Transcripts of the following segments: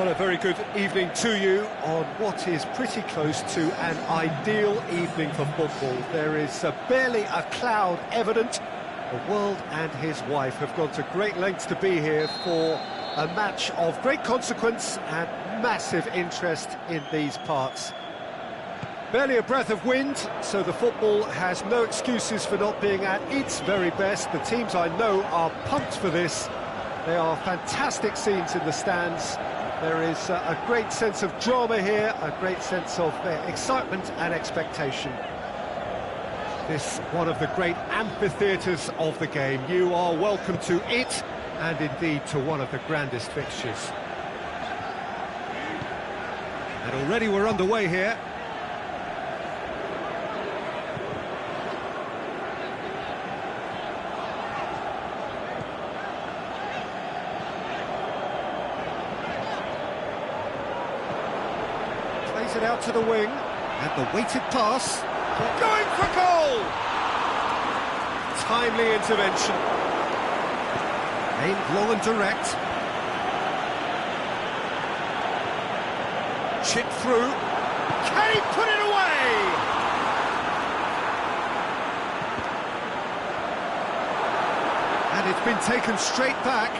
Well, a very good evening to you on what is pretty close to an ideal evening for football. There is barely a cloud evident. The world and his wife have gone to great lengths to be here for a match of great consequence and massive interest in these parts. Barely a breath of wind, so the football has no excuses for not being at its very best. The teams I know are pumped for this. There are fantastic scenes in the stands. There is a great sense of drama here, a great sense of excitement and expectation. This one of the great amphitheatres of the game. You are welcome to it, and indeed to one of the grandest fixtures. And already we're underway here. Plays it out to the wing, and the weighted pass, going for goal! Timely intervention. Aimed long and direct. Chip through. Can he put it away? And it's been taken straight back.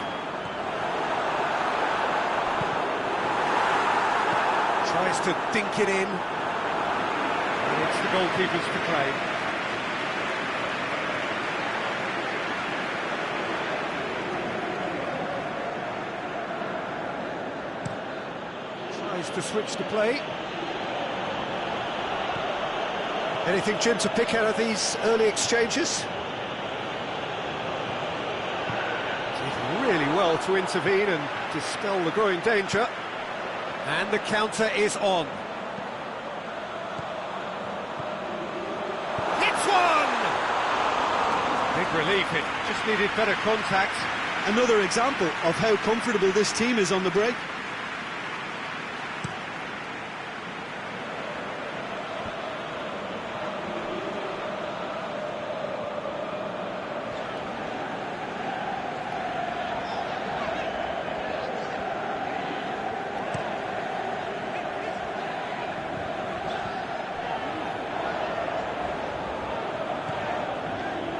Tries to dink it in. And it's the goalkeepers to claim. Tries to switch the play. Anything, Jim, to pick out of these early exchanges? Did really well to intervene and dispel the growing danger. And the counter is on. Hits one! Big relief, it just needed better contact. Another example of how comfortable this team is on the break.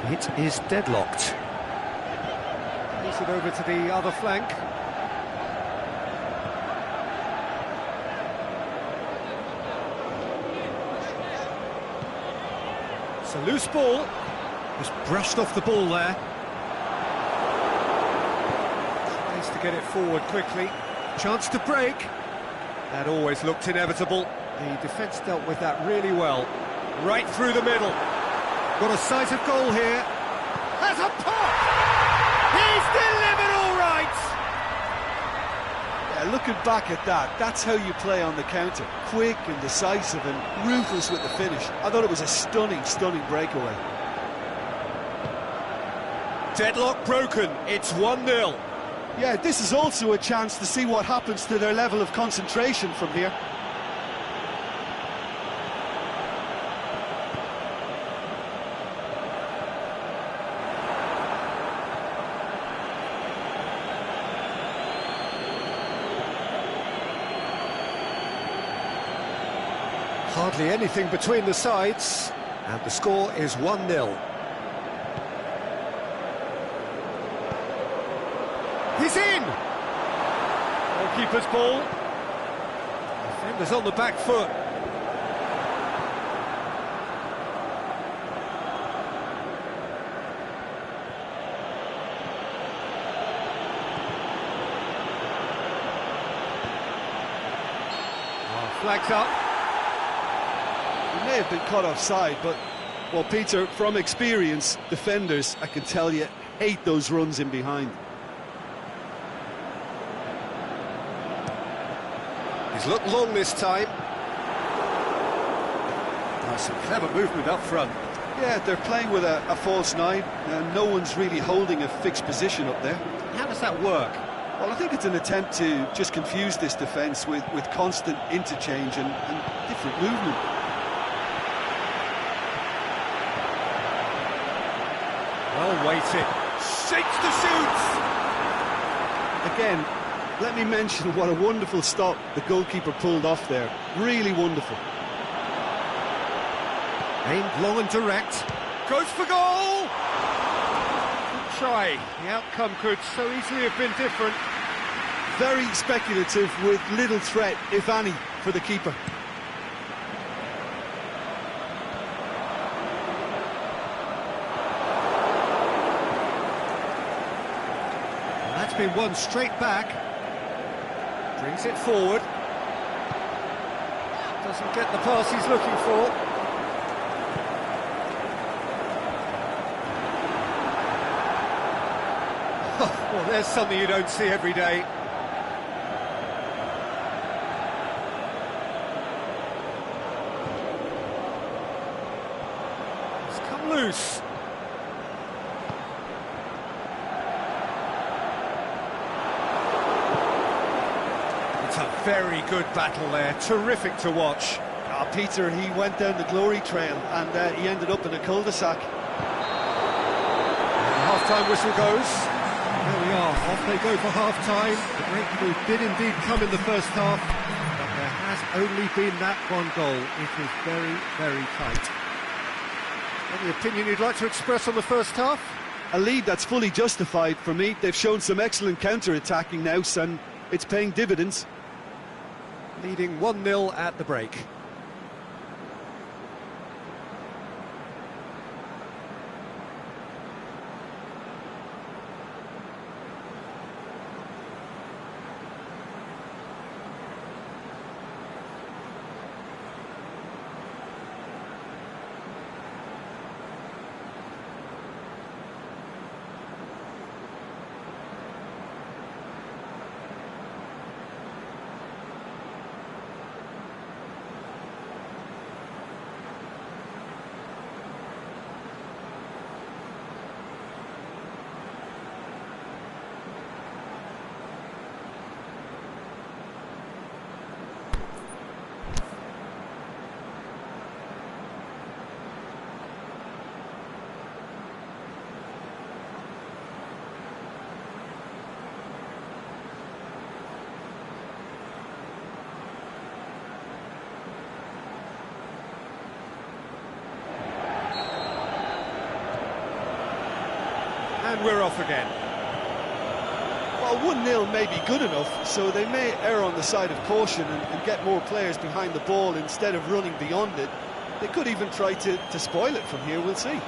It is deadlocked. Plays it over to the other flank. It's a loose ball. Just brushed off the ball there. Tries to get it forward quickly. Chance to break. That always looked inevitable. The defence dealt with that really well. Right through the middle. Got a sight of goal here. Has a pop! He's delivered all right! Yeah, looking back at that, that's how you play on the counter. Quick and decisive and ruthless with the finish. I thought it was a stunning, stunning breakaway. Deadlock broken. It's 1-0. Yeah, this is also a chance to see what happens to their level of concentration from here. Hardly anything between the sides, and the score is 1-0. He's in! Goalkeeper's ball. Defender's on the back foot. Flags up. May have been caught offside, but, well, Peter, from experience, defenders, I can tell you, hate those runs in behind. He's looked long this time. Some clever movement up front. Yeah, they're playing with a false nine, and no one's really holding a fixed position up there. How does that work? Well, I think it's an attempt to just confuse this defence with constant interchange and different movement. Well weighted. Shakes the shoots! Again, let me mention what a wonderful stop the goalkeeper pulled off there. Really wonderful. Aimed long and direct. Goes for goal! Good try. The outcome could so easily have been different. Very speculative with little threat, if any, for the keeper. That's been won straight back. Brings it forward. Doesn't get the pass he's looking for. Well, there's something you don't see every day. It's come loose. It's a very good battle there, terrific to watch. Peter, he went down the glory trail and he ended up in a cul-de-sac. Half-time whistle goes. There we are, off they go for half-time. The breakthrough did indeed come in the first half, but there has only been that one goal. It is very, very tight. Any opinion you'd like to express on the first half? A lead that's fully justified for me. They've shown some excellent counter-attacking now, and it's paying dividends. Leading 1-0 at the break. And we're off again. Well, 1-0 may be good enough, so they may err on the side of caution and get more players behind the ball instead of running beyond it. They could even try to spoil it from here, we'll see.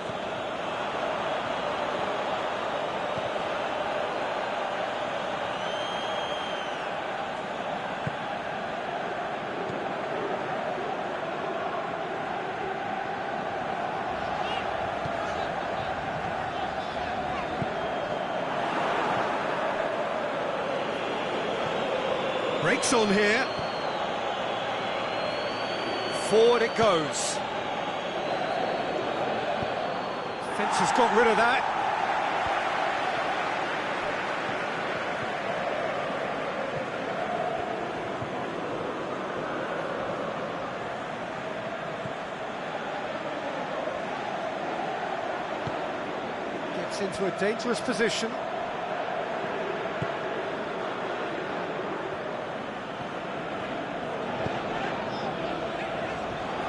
Breaks on here. Forward it goes. Fence has got rid of that. Gets into a dangerous position.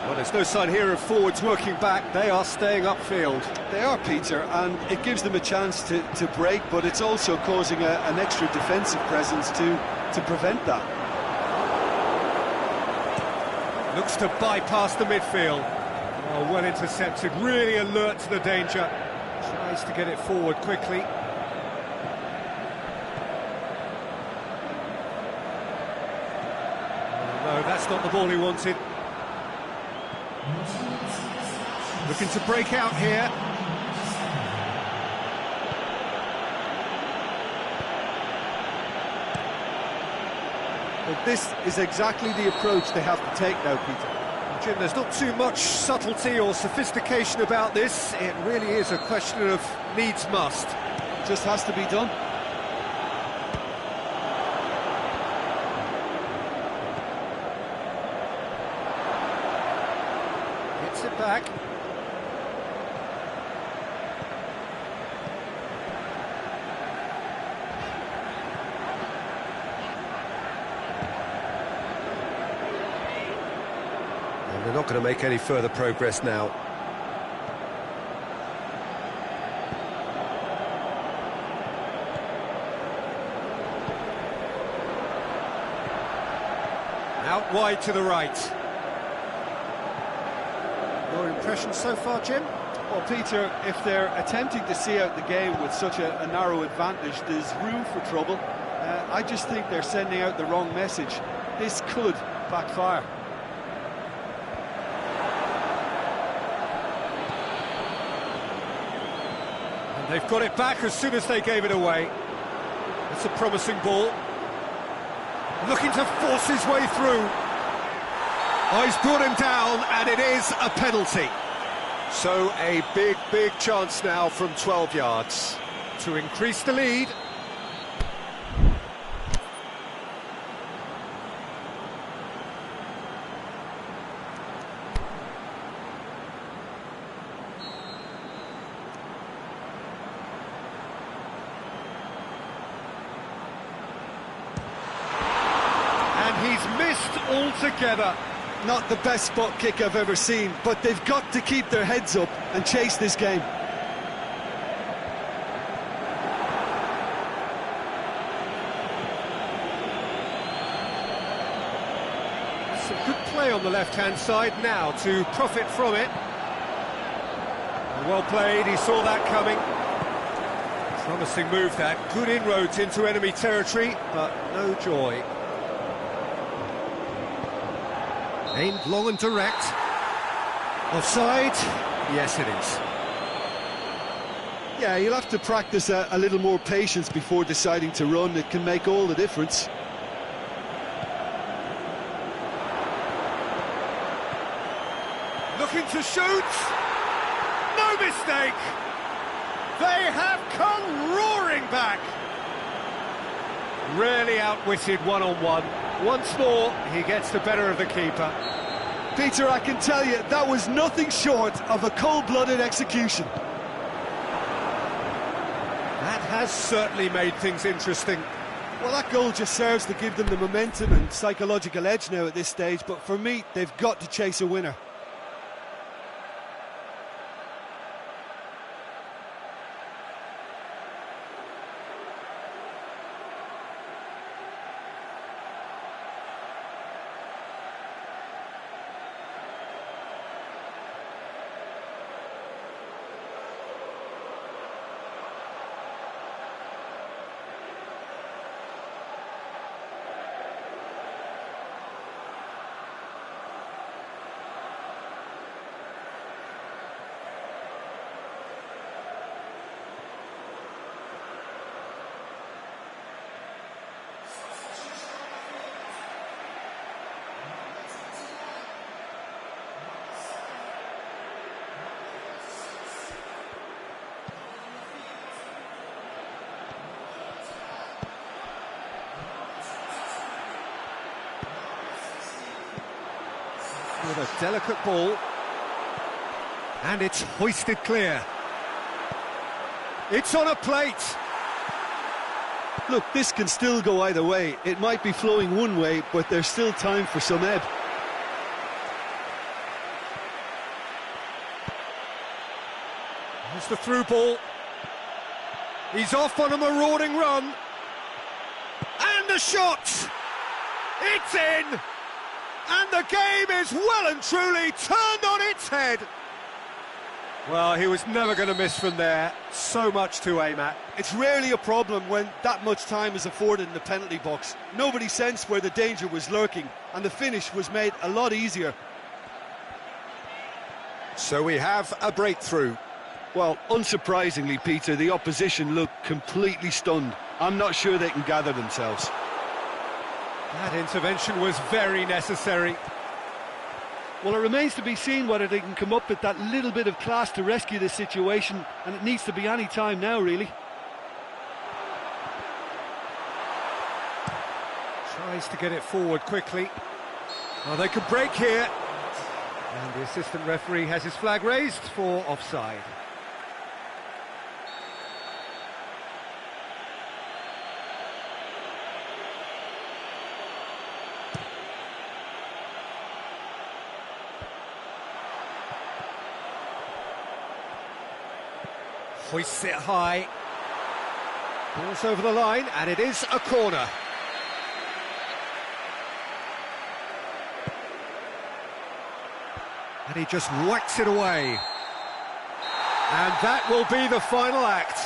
Well, there's no sign here of forwards working back. They are staying upfield. They are, Peter, and it gives them a chance to break, but it's also causing an extra defensive presence to prevent that. Looks to bypass the midfield. Oh, well intercepted, really alert to the danger. Tries to get it forward quickly. Oh, no, that's not the ball he wanted. Looking to break out here. But this is exactly the approach they have to take now, Peter. Jim, there's not too much subtlety or sophistication about this. It really is a question of needs must. It just has to be done. Hits it back. They're not going to make any further progress now. Out wide to the right. Your impression so far, Jim? Well, Peter, if they're attempting to see out the game with such a narrow advantage, there's room for trouble. I just think they're sending out the wrong message. This could backfire. And they've got it back as soon as they gave it away. It's a promising ball. Looking to force his way through. Oh, he's brought him down, and it is a penalty. So a big chance now from 12 yards to increase the lead. And he's missed altogether. Not the best spot kick I've ever seen, but they've got to keep their heads up and chase this game. Some good play on the left-hand side now to profit from it. Well played, he saw that coming. Promising move that, good inroads into enemy territory, but no joy. Aimed long and direct. Offside? Yes, it is. Yeah, you'll have to practice a little more patience before deciding to run. It can make all the difference. Looking to shoot. No mistake. They have come roaring back. Really outwitted one-on-one. Once more, he gets the better of the keeper. Peter, I can tell you, that was nothing short of a cold-blooded execution. That has certainly made things interesting. Well, that goal just serves to give them the momentum and psychological edge now at this stage, but for me, they've got to chase a winner. With a delicate ball, and it's hoisted clear. It's on a plate. Look, this can still go either way. It might be flowing one way, but there's still time for some ebb. There's the through ball. He's off on a marauding run. And the shot! It's in! And the game is well and truly turned on its head. Well, he was never going to miss from there. So much to aim at. It's rarely a problem when that much time is afforded in the penalty box. Nobody sensed where the danger was lurking, and the finish was made a lot easier. So we have a breakthrough. Well, unsurprisingly, Peter, the opposition looked completely stunned. I'm not sure they can gather themselves. That intervention was very necessary. Well, it remains to be seen whether they can come up with that little bit of class to rescue this situation, and it needs to be any time now, really. Tries to get it forward quickly. Well, they could break here. And the assistant referee has his flag raised for offside. Hoists it high. Ball's over the line, and it is a corner. And he just whacks it away. And that will be the final act.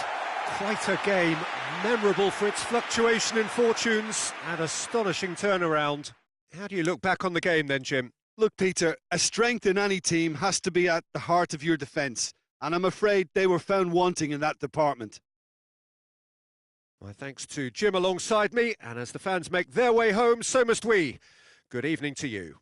Quite a game, memorable for its fluctuation in fortunes and astonishing turnaround. How do you look back on the game then, Jim? Look, Peter, a strength in any team has to be at the heart of your defence, and I'm afraid they were found wanting in that department. My thanks to Jim alongside me, and as the fans make their way home, so must we. Good evening to you.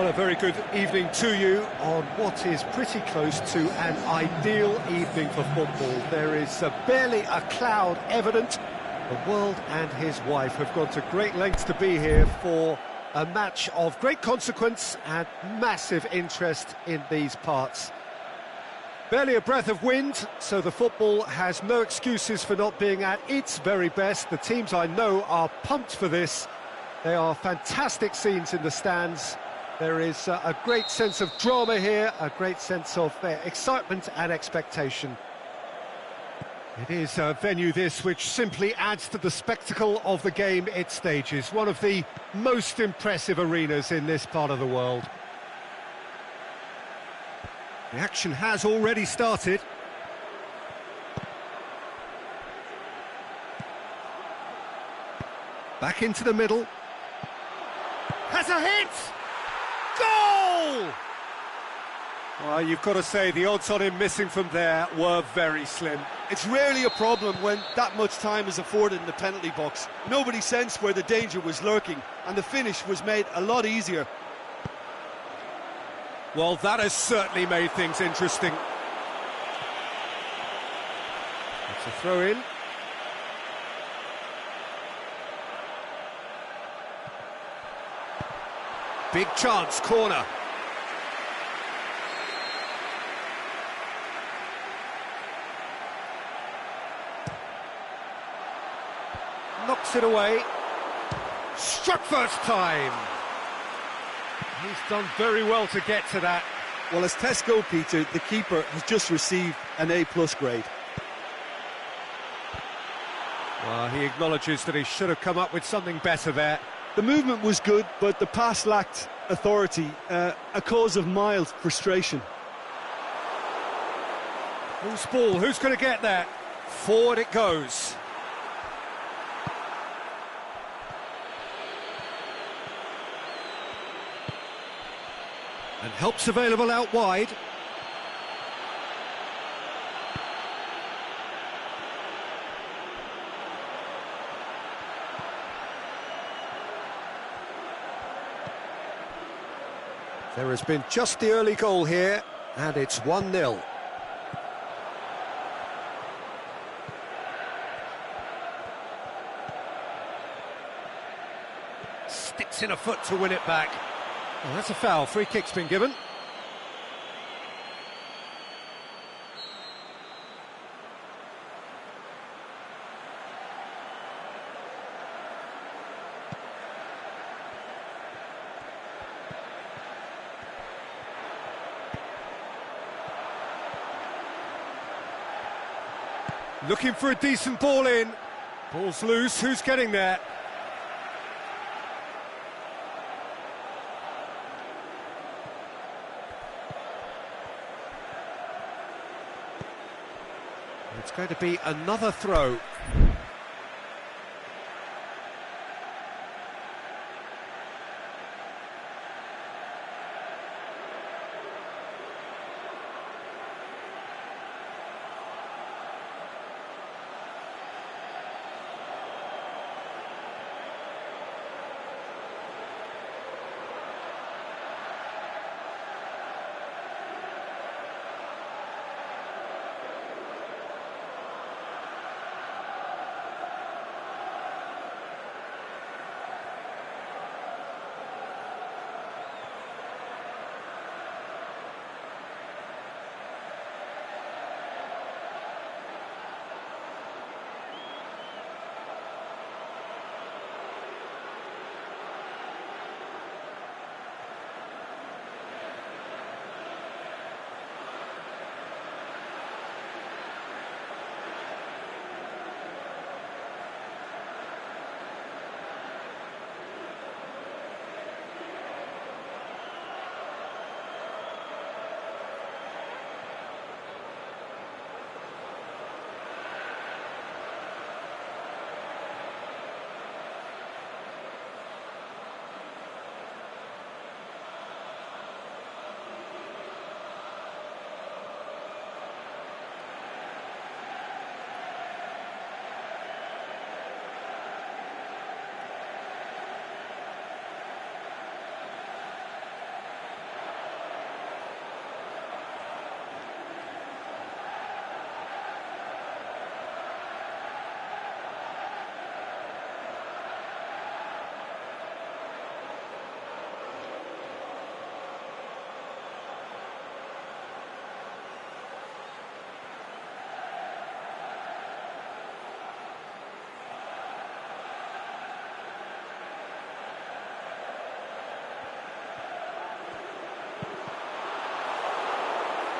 Well, a very good evening to you on what is pretty close to an ideal evening for football. There is barely a cloud evident. The world and his wife have gone to great lengths to be here for a match of great consequence and massive interest in these parts. Barely a breath of wind, so the football has no excuses for not being at its very best. The teams I know are pumped for this. They are fantastic scenes in the stands. There is a great sense of drama here, a great sense of excitement and expectation. It is a venue this which simply adds to the spectacle of the game it stages. One of the most impressive arenas in this part of the world. The action has already started. Back into the middle. Has a hit! Goal! Well, you've got to say the odds on him missing from there were very slim. It's rarely a problem when that much time is afforded in the penalty box. Nobody sensed where the danger was lurking, and the finish was made a lot easier. Well, that has certainly made things interesting. It's a throw-in. Big chance, corner. Knocks it away. Struck first time. He's done very well to get to that. Well, as test goalkeeper, the keeper has just received an A+ grade. Well, he acknowledges that he should have come up with something better there. The movement was good, but the pass lacked authority, a cause of mild frustration. Loose ball, who's going to get there? Forward it goes. And help's available out wide. There has been just the early goal here, and it's 1-0. Sticks in a foot to win it back. Well, that's a foul. Free kick's been given. Looking for a decent ball in. Ball's loose. Who's getting there? It's going to be another throw.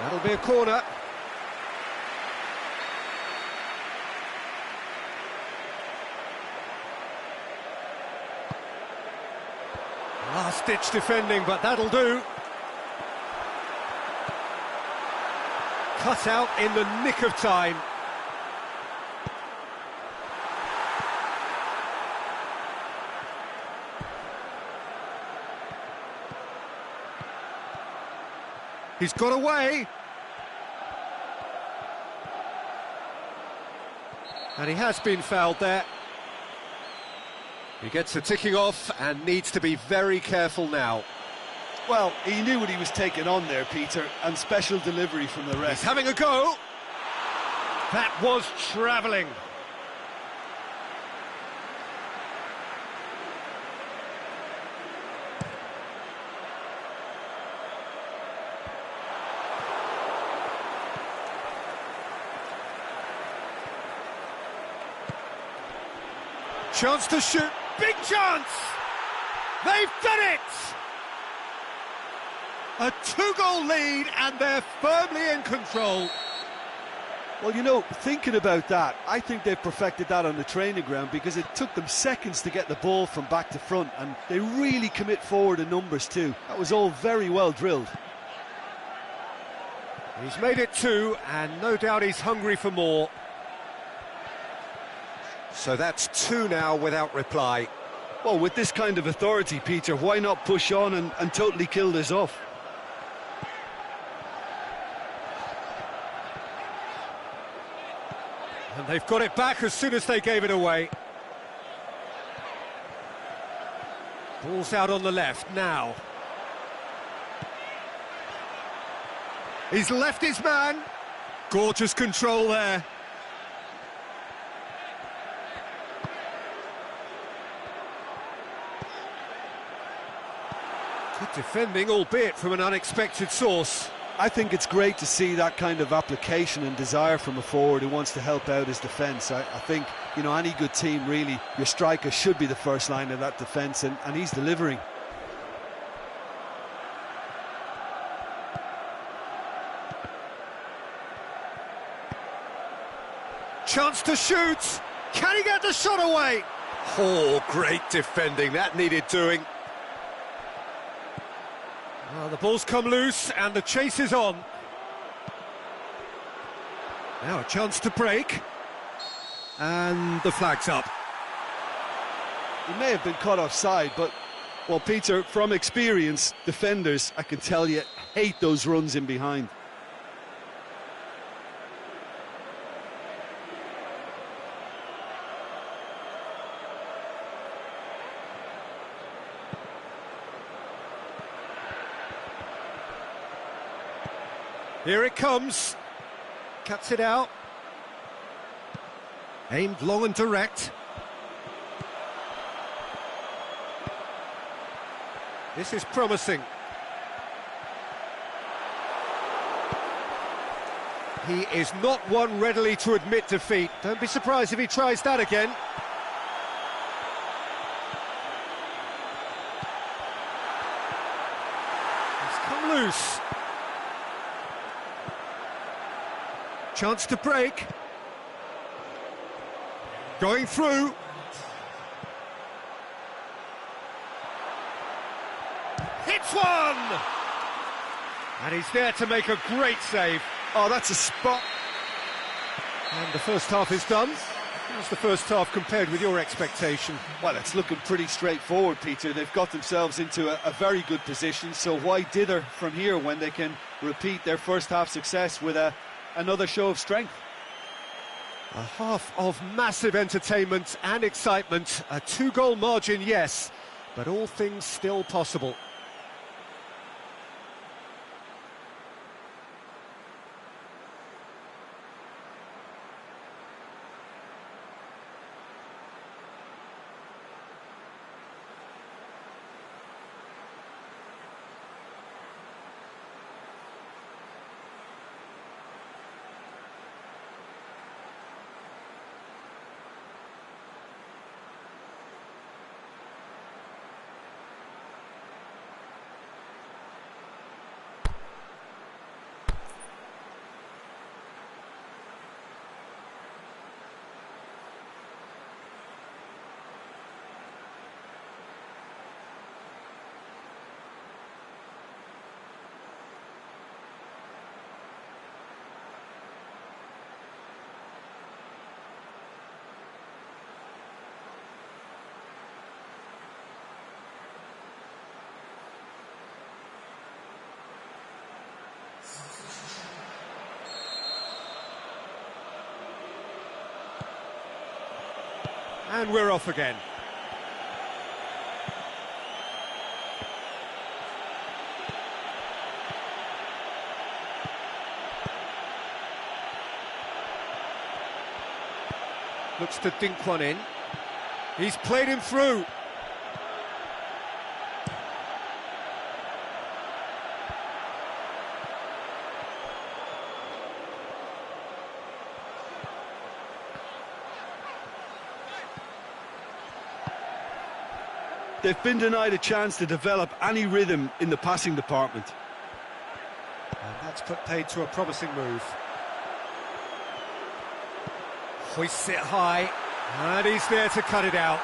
That'll be a corner. Last-ditch defending, but that'll do. Cut out in the nick of time. He's got away. And he has been fouled there. He gets the ticking off and needs to be very careful now. Well, he knew what he was taking on there, Peter, and special delivery from the rest. He's having a go. That was travelling. Chance to shoot. Big chance! They've done it! A 2-goal lead and they're firmly in control. Well, you know, thinking about that, I think they've perfected that on the training ground because it took them seconds to get the ball from back to front, and they really commit forward in numbers too. That was all very well drilled. He's made it 2, and no doubt he's hungry for more. So that's 2 now without reply. Well, with this kind of authority, Peter, why not push on and totally kill this off? And they've got it back as soon as they gave it away. Ball's out on the left now. He's left his man. Gorgeous control there. Good defending, albeit from an unexpected source. I think it's great to see that kind of application and desire from a forward who wants to help out his defence. I think, you know, any good team, really, your striker should be the first line of that defence, and he's delivering. Chance to shoot. Can he get the shot away? Oh, great defending. That needed doing. Well, the ball's come loose and the chase is on. Now a chance to break. And the flag's up. He may have been caught offside, but, well, Peter, from experience, defenders, I can tell you, hate those runs in behind. Here it comes. Cuts it out. Aimed long and direct. This is promising. He is not one readily to admit defeat. Don't be surprised if he tries that again. It's come loose. Chance to break. Going through. Hits one! And he's there to make a great save. Oh, that's a spot. And the first half is done. How's the first half compared with your expectation? Well, it's looking pretty straightforward, Peter. They've got themselves into a very good position, so why dither from here when they can repeat their first half success with another show of strength? A half of massive entertainment and excitement. A 2-goal margin, yes, but all things still possible. And we're off again. Looks to dink one in. He's played him through. They've been denied a chance to develop any rhythm in the passing department. And that's put paid to a promising move. Hoists it high, and he's there to cut it out.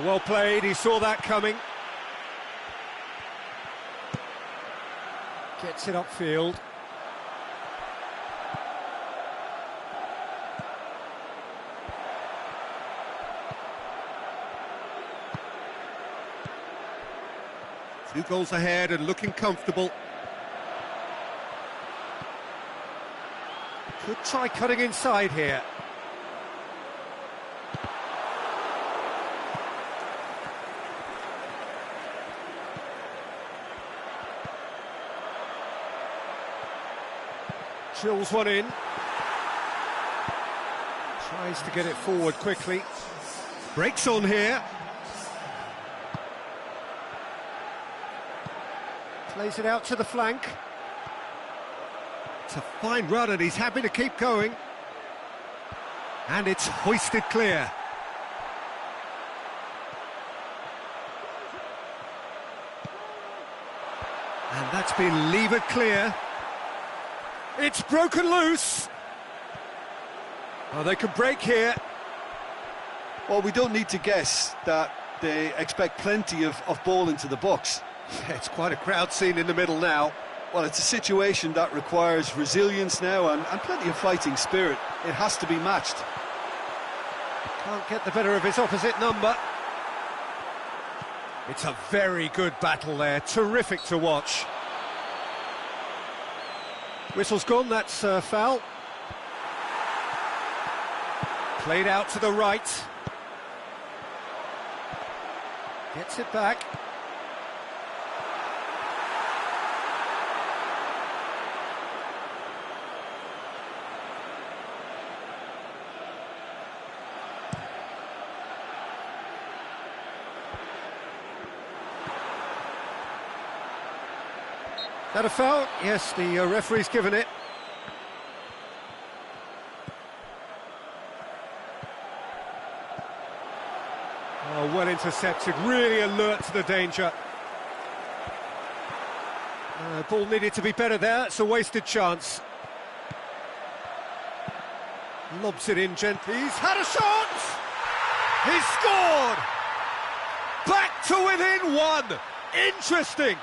Well played, he saw that coming. Gets it upfield. Two goals ahead and looking comfortable. Could try cutting inside here. Drills one in. Tries to get it forward quickly. Breaks on here. Plays it out to the flank. It's a fine run and he's happy to keep going. And it's hoisted clear. And that's been levered clear. It's broken loose. Oh, they could break here. Well, we don't need to guess that they expect plenty of ball into the box. It's quite a crowd scene in the middle now. Well, it's a situation that requires resilience now and plenty of fighting spirit. It has to be matched. Can't get the better of his opposite number. It's a very good battle there. Terrific to watch. Whistle's gone, that's foul. Played out to the right. Gets it back. That a foul? Yes, the referee's given it. Oh, well intercepted, really alert to the danger. Ball needed to be better there, it's a wasted chance. Lobs it in gently, he's had a shot! He's scored! Back to within one! Interesting!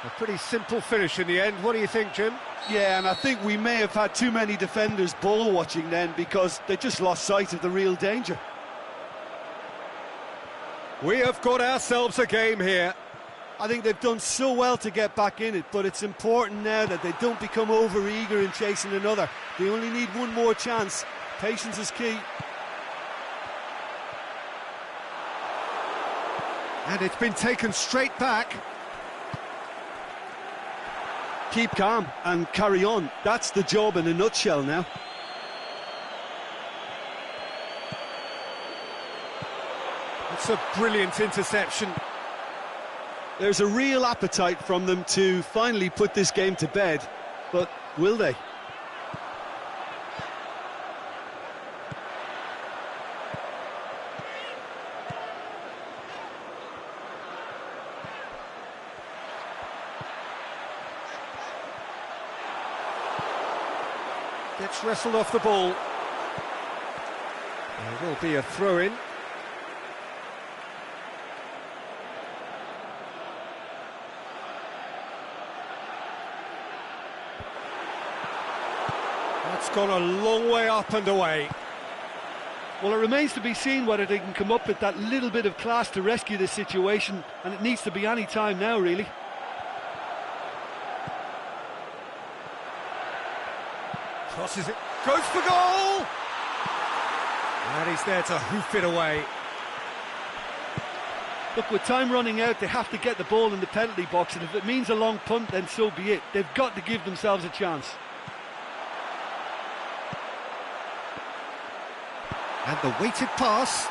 A pretty simple finish in the end. What do you think, Jim? Yeah, and I think we may have had too many defenders ball watching then because they just lost sight of the real danger. We have got ourselves a game here. I think they've done so well to get back in it, but it's important now that they don't become over-eager in chasing another. They only need one more chance. Patience is key. And it's been taken straight back. Keep calm and carry on. That's the job in a nutshell now. It's a brilliant interception. There's a real appetite from them to finally put this game to bed, but will they? Gets wrestled off the ball. There will be a throw-in. It's gone a long way up and away. Well, it remains to be seen whether they can come up with that little bit of class to rescue this situation, and it needs to be any time now, really. Crosses it, goes for goal! And he's there to hoof it away. Look, with time running out, they have to get the ball in the penalty box, and if it means a long punt, then so be it. They've got to give themselves a chance. And the weighted pass.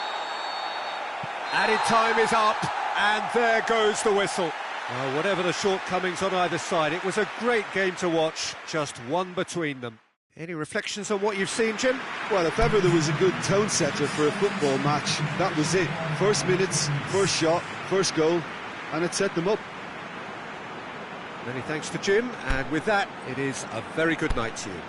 Added time is up, and there goes the whistle. Well, whatever the shortcomings on either side, it was a great game to watch, just one between them. Any reflections on what you've seen, Jim? Well, if ever there was a good tone setter for a football match, that was it. First minutes, first shot, first goal, and it set them up. Many thanks to Jim, and with that, it is a very good night to you.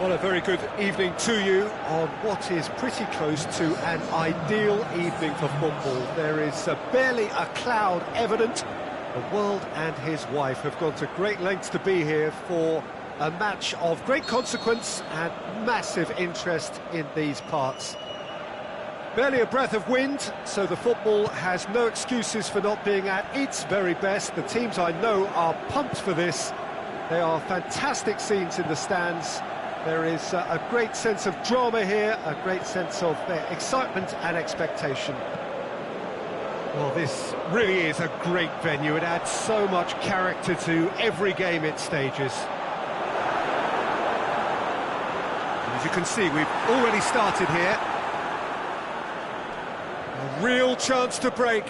Well, a very good evening to you on what is pretty close to an ideal evening for football. There is barely a cloud evident. The world and his wife have gone to great lengths to be here for a match of great consequence and massive interest in these parts. Barely a breath of wind, so the football has no excuses for not being at its very best. The teams I know are pumped for this. They are fantastic scenes in the stands. There is a great sense of drama here, a great sense of excitement and expectation. Well, this really is a great venue. It adds so much character to every game it stages. And as you can see, we've already started here. A real chance to break.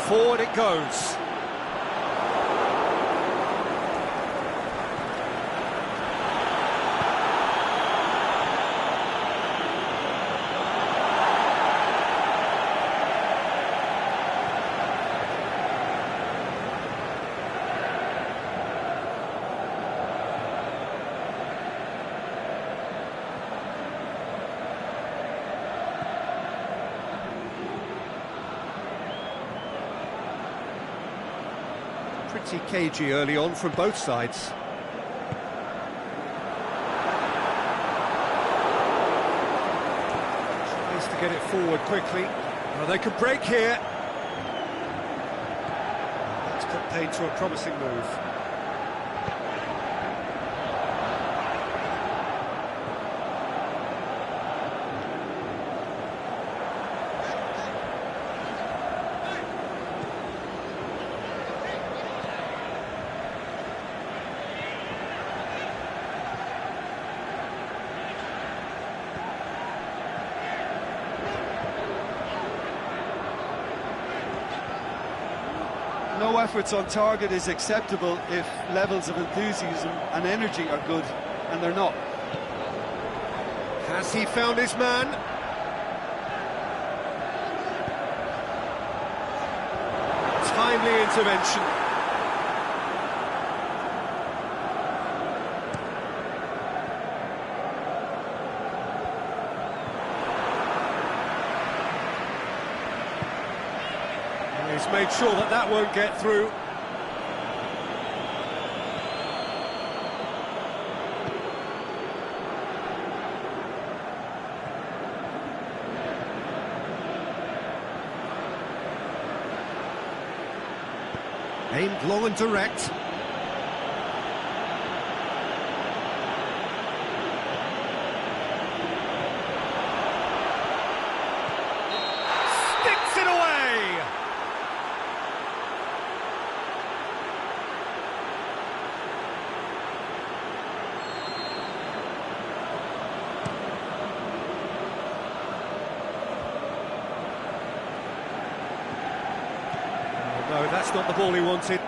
Forward it goes. Pretty cagey early on from both sides. Tries to get it forward quickly. Well, they could break here. That's put paid to a promising move. No efforts on target is acceptable if levels of enthusiasm and energy are good, and they're not. Has he found his man? Timely intervention. He's made sure that that won't get through. Aimed long and direct. Sticks it away! No, that's not the ball he wanted.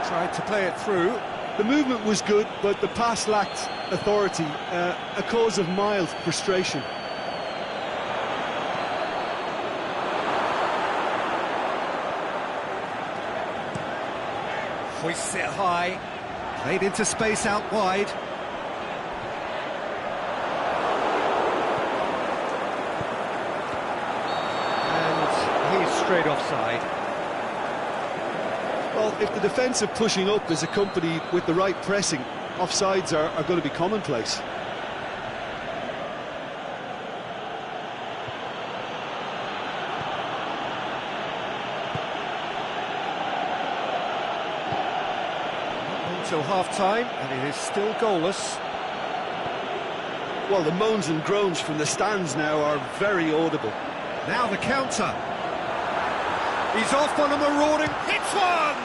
Tried to play it through. The movement was good, but the pass lacked authority, a cause of mild frustration. Hoists it high, played into space out wide. And he's straight offside. Well, if the defensive pushing up is accompanied with the right pressing, offsides are going to be commonplace. Until half-time, and it is still goalless. Well, the moans and groans from the stands now are very audible. Now the counter. He's off on a marauding. Hits one!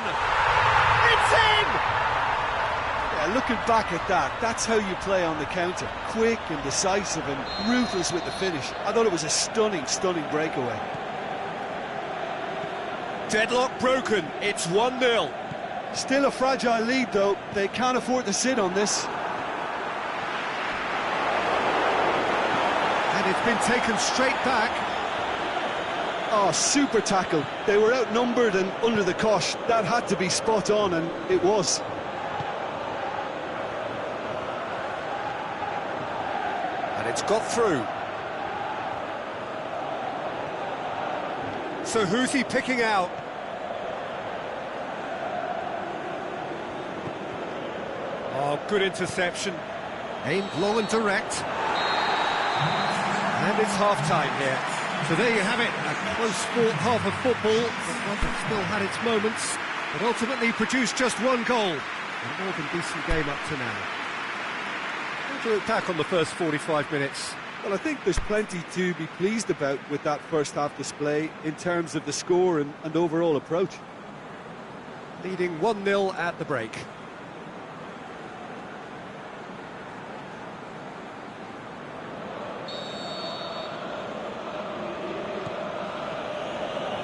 It's in! Yeah, looking back at that, that's how you play on the counter. Quick and decisive and ruthless with the finish. I thought it was a stunning, stunning breakaway. Deadlock broken. It's 1-0. Still a fragile lead, though. They can't afford to sit on this. And it's been taken straight back. Oh, super tackle. They were outnumbered and under the cosh. That had to be spot on, and it was. And it's got through. So who's he picking out? Oh, good interception. Aimed low and direct. And it's half-time here. So there you have it, a close-fought half of football, but one that still had its moments, but ultimately produced just one goal. A more than decent game up to now. How do you look back on the first 45 minutes? Well, I think there's plenty to be pleased about with that first half display in terms of the score and overall approach. Leading 1-0 at the break.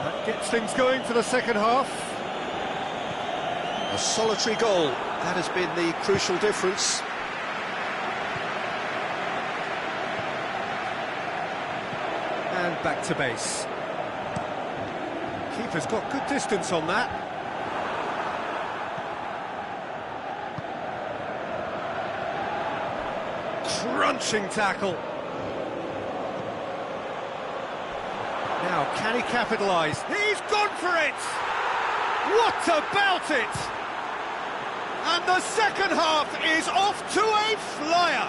That gets things going for the second half. A solitary goal, that has been the crucial difference. And back to base. Keeper's got good distance on that. Crunching tackle. Now, can he capitalise? He's gone for it! What about it? And the second half is off to a flyer.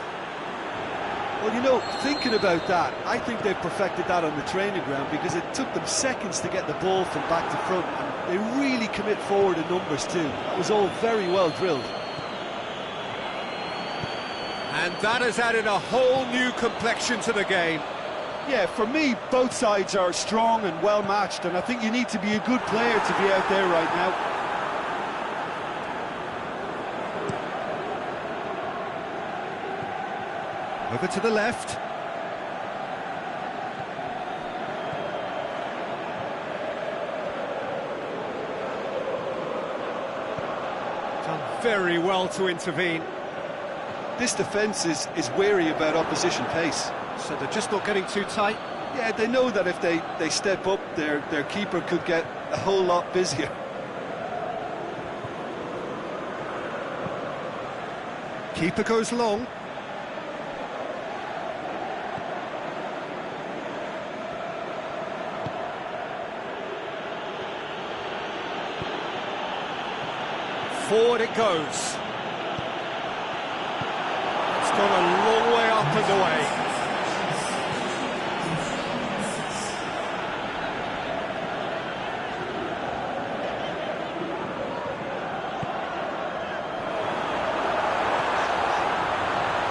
Well, you know, thinking about that, I think they've perfected that on the training ground because it took them seconds to get the ball from back to front, and they really commit forward in numbers too. That was all very well drilled. And that has added a whole new complexion to the game. Yeah, for me, both sides are strong and well matched, and I think you need to be a good player to be out there right now. Over to the left. Done very well to intervene. This defence is wary about opposition pace. So they're just not getting too tight. Yeah, they know that if they step up, their keeper could get a whole lot busier. Keeper goes long. Forward it goes. It's gone a long way up and away.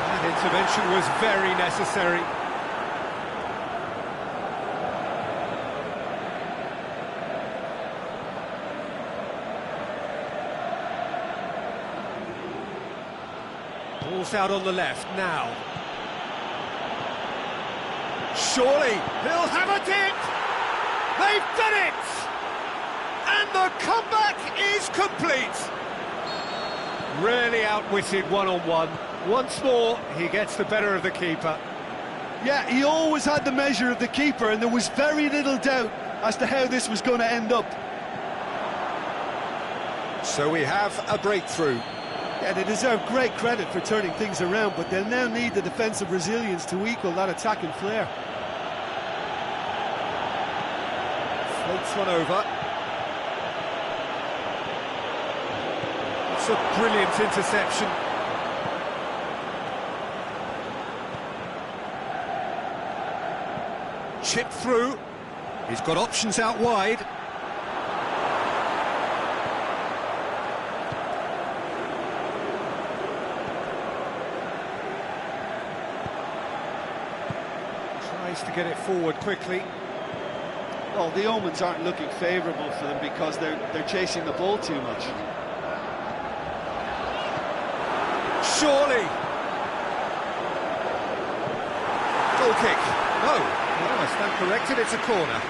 That intervention was very necessary. Ball's out on the left now. Surely he'll have a dip. They've done it, and the comeback is complete. Really outwitted one-on-one. Once more, he gets the better of the keeper. Yeah, he always had the measure of the keeper, and there was very little doubt as to how this was going to end up. So we have a breakthrough. Yeah, they deserve great credit for turning things around, but they'll now need the defensive resilience to equal that attacking flair. Floats one over. It's a brilliant interception. Chip through. He's got options out wide. to get it forward quickly. Well, the omens aren't looking favourable for them because they're chasing the ball too much. Surely! Goal kick. No, I stand corrected, it's a corner.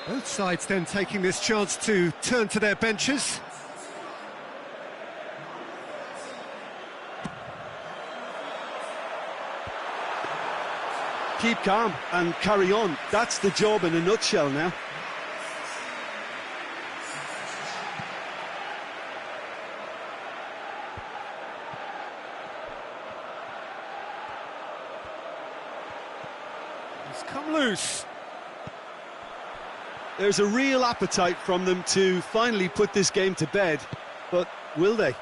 Both sides then taking this chance to turn to their benches. Keep calm and carry on. That's the job in a nutshell now. He's come loose. There's a real appetite from them to finally put this game to bed, but will they?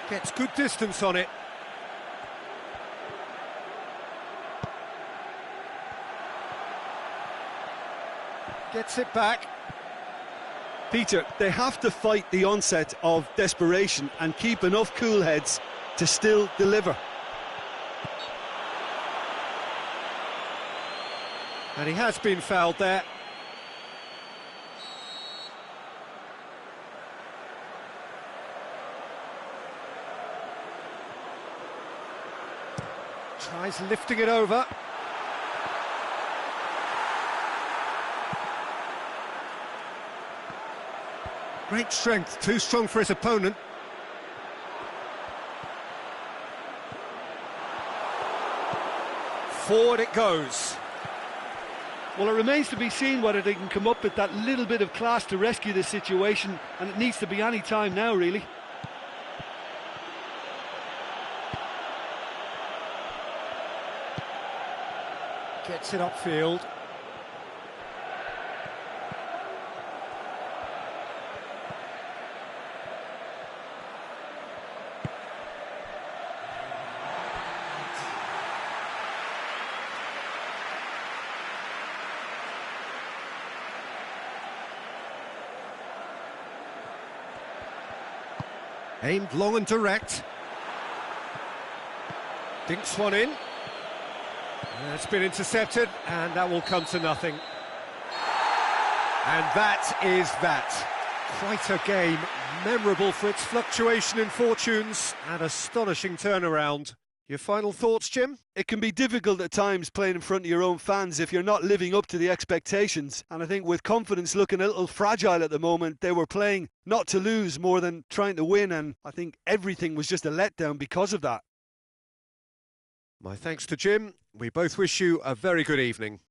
Gets good distance on it. Gets it back. Peter, they have to fight the onset of desperation and keep enough cool heads to still deliver. And he has been fouled there. Tries lifting it over. Great strength, too strong for his opponent. Forward it goes. Well, it remains to be seen whether they can come up with that little bit of class to rescue this situation, and it needs to be any time now, really. Gets it upfield. Aimed long and direct. Dinks one in. It's been intercepted, and that will come to nothing. And that is that. Quite a game, memorable for its fluctuation in fortunes and astonishing turnaround. Your final thoughts, Jim? It can be difficult at times playing in front of your own fans if you're not living up to the expectations. And I think with confidence looking a little fragile at the moment, they were playing not to lose more than trying to win. And I think everything was just a letdown because of that. My thanks to Jim. We both wish you a very good evening.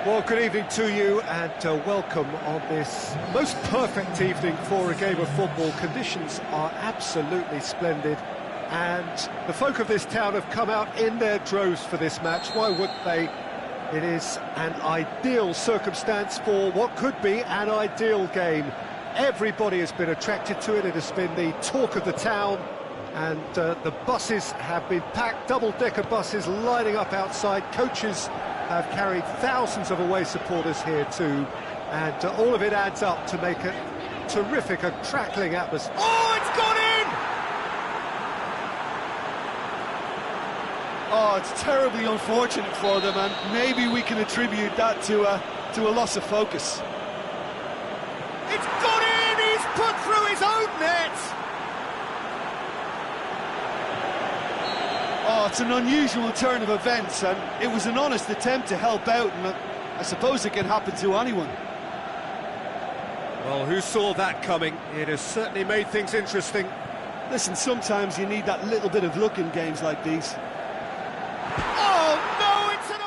Well, good evening to you and welcome on this most perfect evening for a game of football. Conditions are absolutely splendid and the folk of this town have come out in their droves for this match. Why wouldn't they? It is an ideal circumstance for what could be an ideal game. Everybody has been attracted to it. It has been the talk of the town, and the buses have been packed, double-decker buses lining up outside. Coaches have carried thousands of away supporters here too, and all of it adds up to make a terrific, a crackling atmosphere. Oh, it's gone in! Oh, it's terribly unfortunate for them, and maybe we can attribute that to a loss of focus. It's gone in! He's put through his own net! Oh, it's an unusual turn of events, and it was an honest attempt to help out, and I suppose it can happen to anyone. Well, who saw that coming? It has certainly made things interesting. Listen, sometimes you need that little bit of luck in games like these. Oh, no, it's an...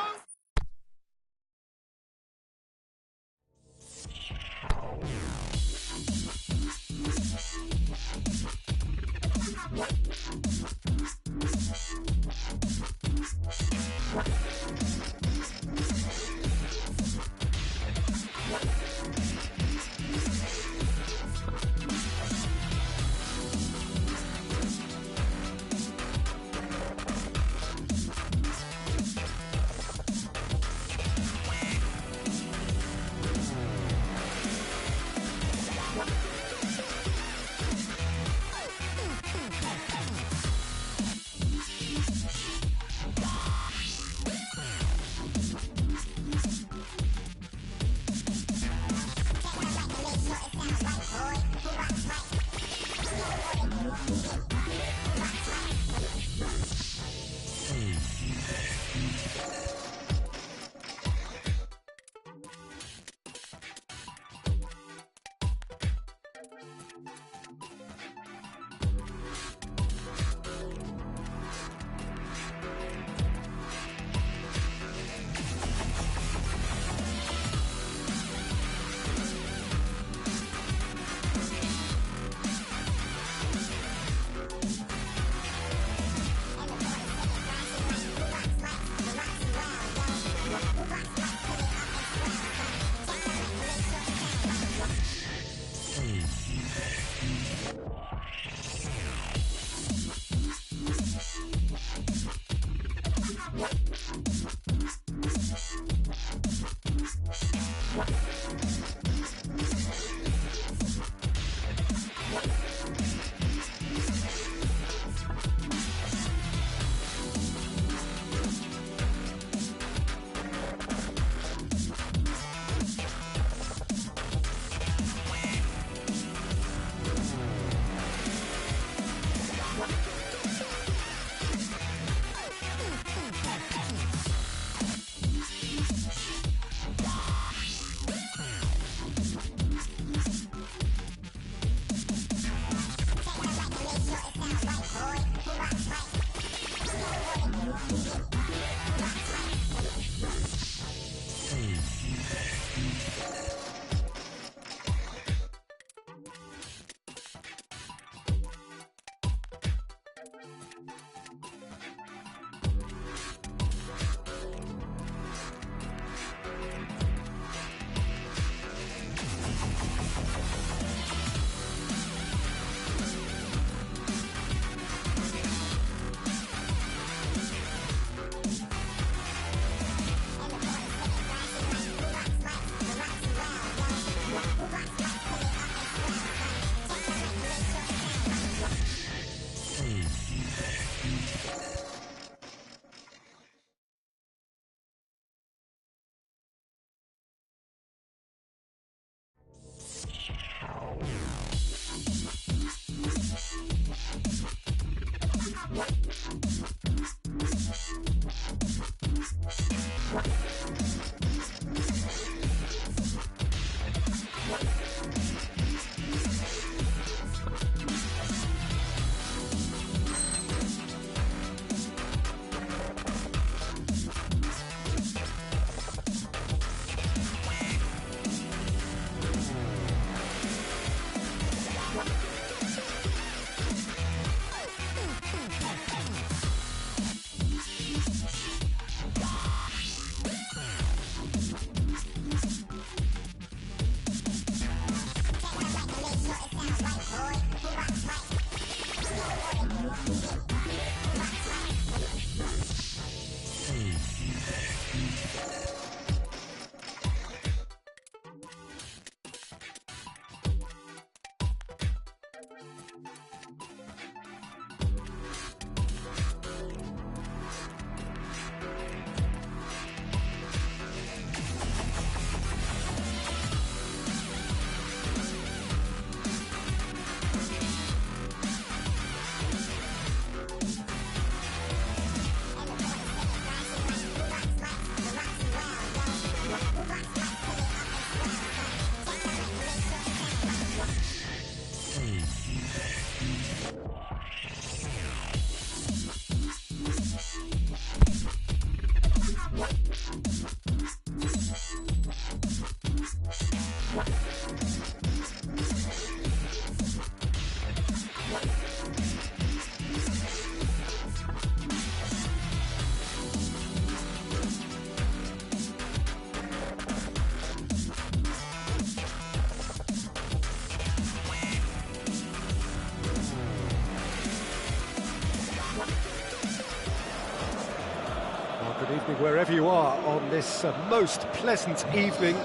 evening, wherever you are on this most pleasant evening.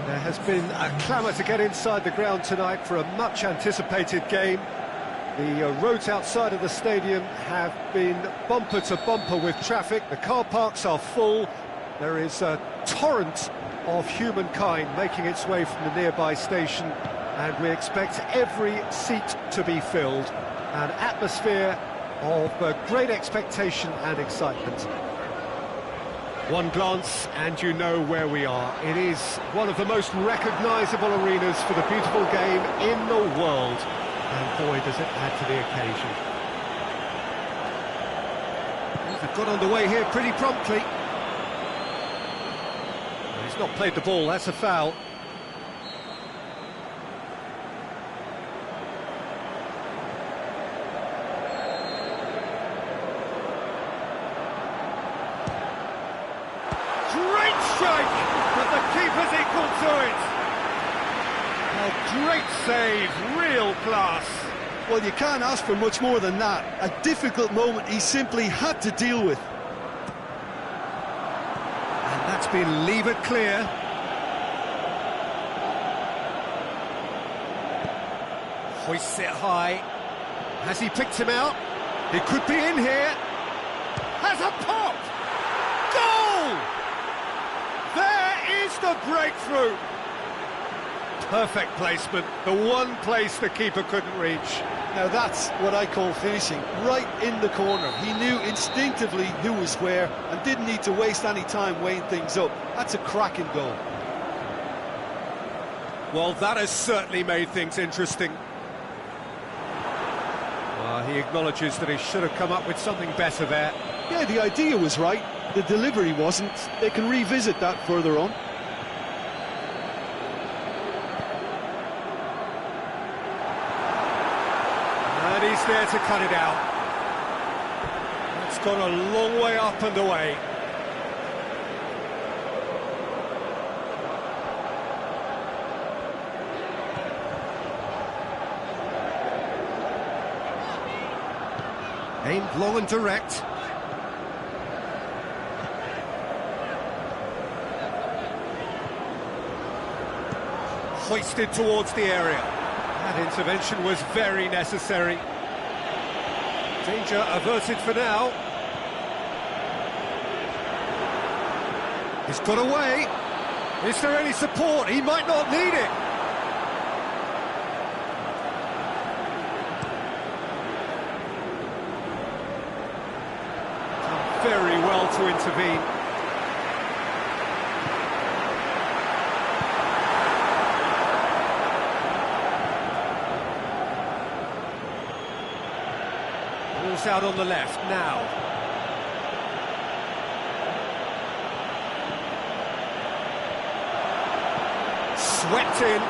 There has been a clamour to get inside the ground tonight for a much-anticipated game. The roads outside of the stadium have been bumper to bumper with traffic. The car parks are full. There is a torrent of humankind making its way from the nearby station, and we expect every seat to be filled. An atmosphere of great expectation and excitement. One glance and you know where we are. It is one of the most recognisable arenas for the beautiful game in the world. And boy, does it add to the occasion. They've got underway here pretty promptly. He's not played the ball, that's a foul. Great strike, but the keeper's equal to it. A great save, real class. Well, you can't ask for much more than that. A difficult moment he simply had to deal with. And that's been levered clear. Hoists it high. Has he picked him out? He could be in here. Has a pop! Goal! There is the breakthrough. Perfect placement, the one place the keeper couldn't reach. Now that's what I call finishing, right in the corner. He knew instinctively who was where and didn't need to waste any time weighing things up. That's a cracking goal. Well, that has certainly made things interesting. He acknowledges that he should have come up with something better there. Yeah, the idea was right, the delivery wasn't. They can revisit that further on. And he's there to cut it out. It's gone a long way up and away. Aimed long and direct. Hoisted towards the area. That intervention was very necessary. Danger averted for now. He's got away. Is there any support? He might not need it. Done very well to intervene. Ball's out on the left now. Swept in.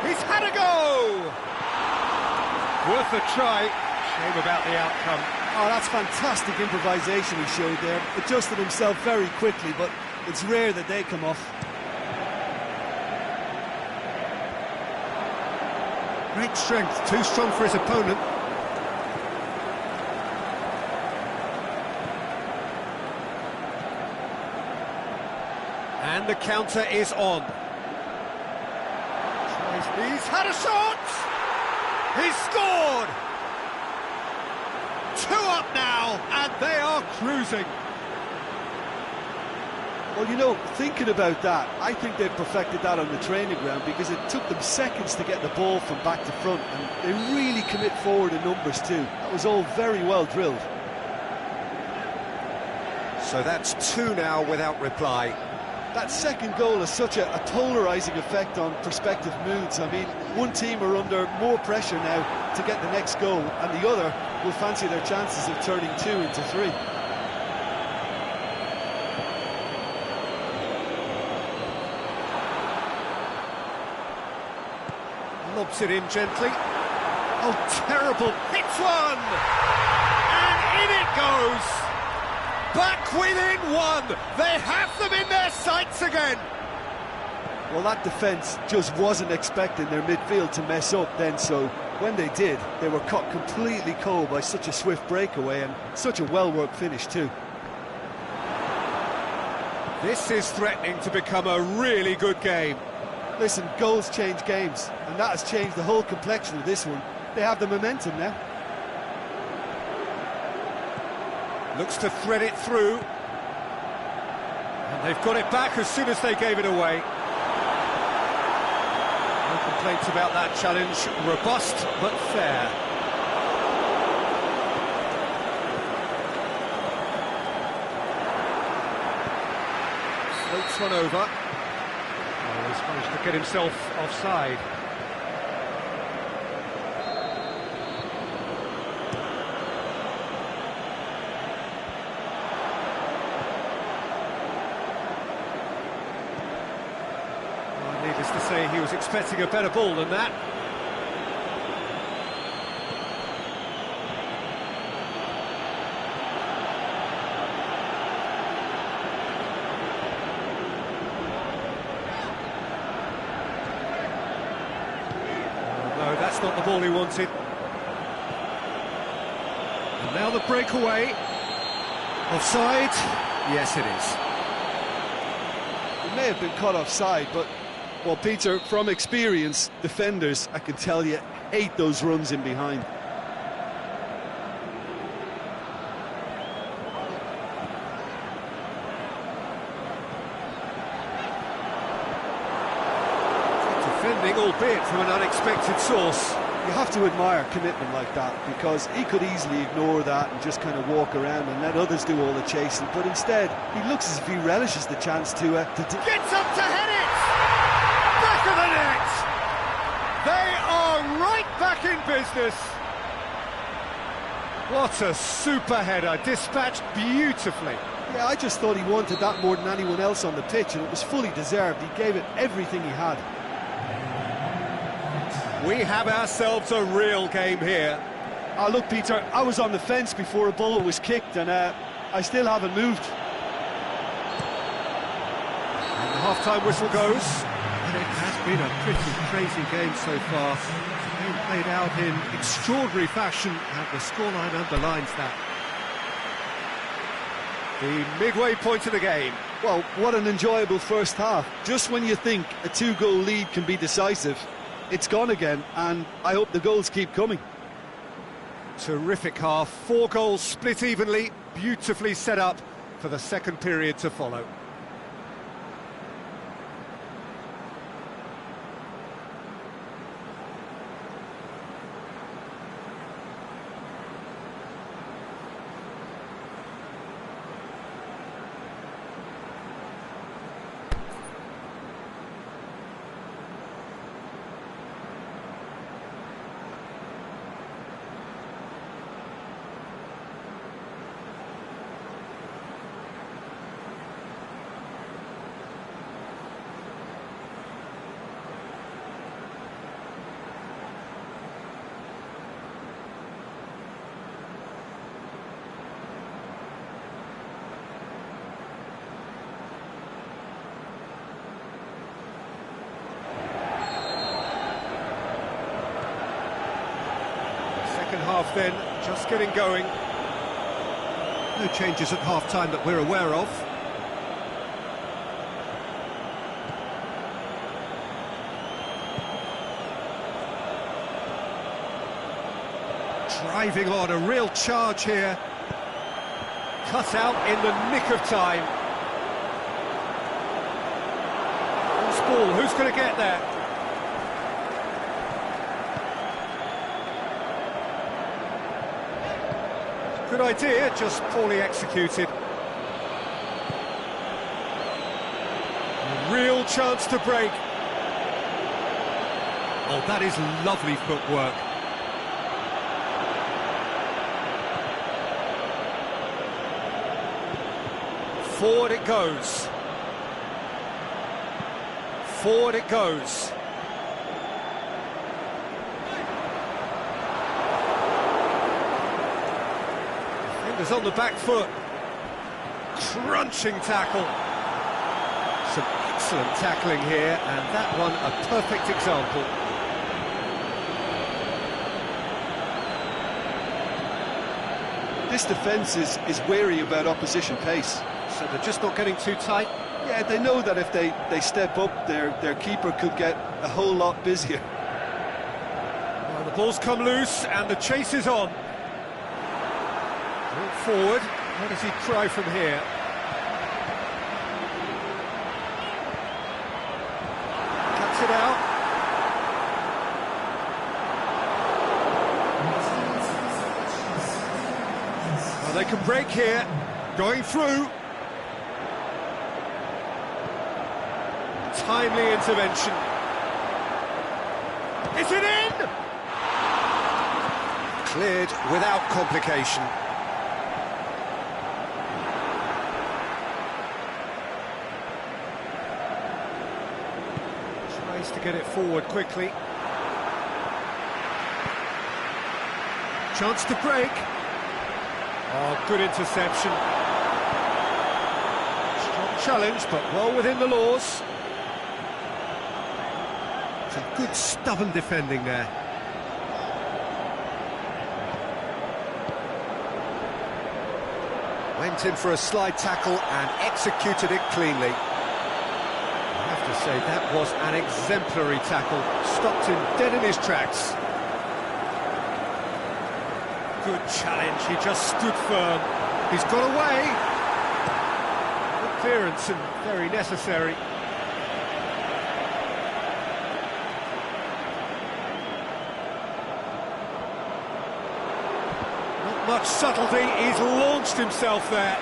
He's had a go! Worth a try. Shame about the outcome. Oh, that's fantastic improvisation he showed there. Adjusted himself very quickly, but it's rare that they come off. Great strength, too strong for his opponent. And the counter is on. He's had a shot! He's scored! 2 up now, and they are cruising. Well, you know, thinking about that, I think they've perfected that on the training ground because it took them seconds to get the ball from back to front, and they really commit forward in numbers too. That was all very well drilled. So that's 2 now without reply. That second goal has such a polarising effect on prospective moods. I mean, one team are under more pressure now to get the next goal, and the other will fancy their chances of turning 2 into 3. Lobs it in gently. Oh, terrible. Hits one! And in it goes! back within one. They have them in their sights again. Well, that defence just wasn't expecting their midfield to mess up then, so when they did, they were caught completely cold by such a swift breakaway and such a well-worked finish too. This is threatening to become a really good game. Listen, goals change games, and that has changed the whole complexion of this one. They have the momentum now. Looks to thread it through. And they've got it back as soon as they gave it away. No complaints about that challenge. Robust but fair. Floats one over. Oh, he's managed to get himself offside. Well, needless to say, he was expecting a better ball than that. No, that's not the ball he wanted. And now the breakaway. Offside? Yes, it is. It may have been caught offside, but, well, Peter, from experience, defenders, I can tell you, hate those runs in behind. Defending, albeit from an unexpected source. You have to admire commitment like that, because he could easily ignore that and just kind of walk around and let others do all the chasing, but instead he looks as if he relishes the chance to gets up to head it! Back of the net! They are right back in business. What a super header, dispatched beautifully. Yeah, I just thought he wanted that more than anyone else on the pitch, and it was fully deserved. He gave it everything he had. We have ourselves a real game here. Look, Peter, I was on the fence before a ball was kicked, and I still haven't moved. And the half-time whistle goes. And it has been a pretty crazy game so far. Being played out in extraordinary fashion, and the scoreline underlines that. The midway point of the game. Well, what an enjoyable first half. Just when you think a two-goal lead can be decisive, it's gone again, and I hope the goals keep coming. Terrific half, 4 goals split evenly, beautifully set up for the second period to follow. Second half then, just getting going. No changes at half-time that we're aware of. Driving on, a real charge here. Cut out in the nick of time. Loose ball, who's going to get there? Good idea, just poorly executed. A real chance to break. Oh, that is lovely footwork. Forward it goes. Forward it goes. Defenders on the back foot. crunching tackle. Some excellent tackling here, and that one a perfect example. This defence is wary about opposition pace. So they're just not getting too tight? Yeah, they know that if they step up, their keeper could get a whole lot busier. Well, the ball's come loose, and the chase is on. Ball forward, what does he try from here? Cuts it out. Well, they can break here, going through. Timely intervention. Is it in? Cleared without complication. Tries to get it forward quickly. Chance to break. Oh, good interception. Strong challenge, but well within the laws. Some good stubborn defending there. Went in for a slide tackle and executed it cleanly. I have to say, that was an exemplary tackle. Stopped him dead in his tracks. Good challenge, he just stood firm. He's got away. Good clearance and very necessary. Much subtlety, he's launched himself there.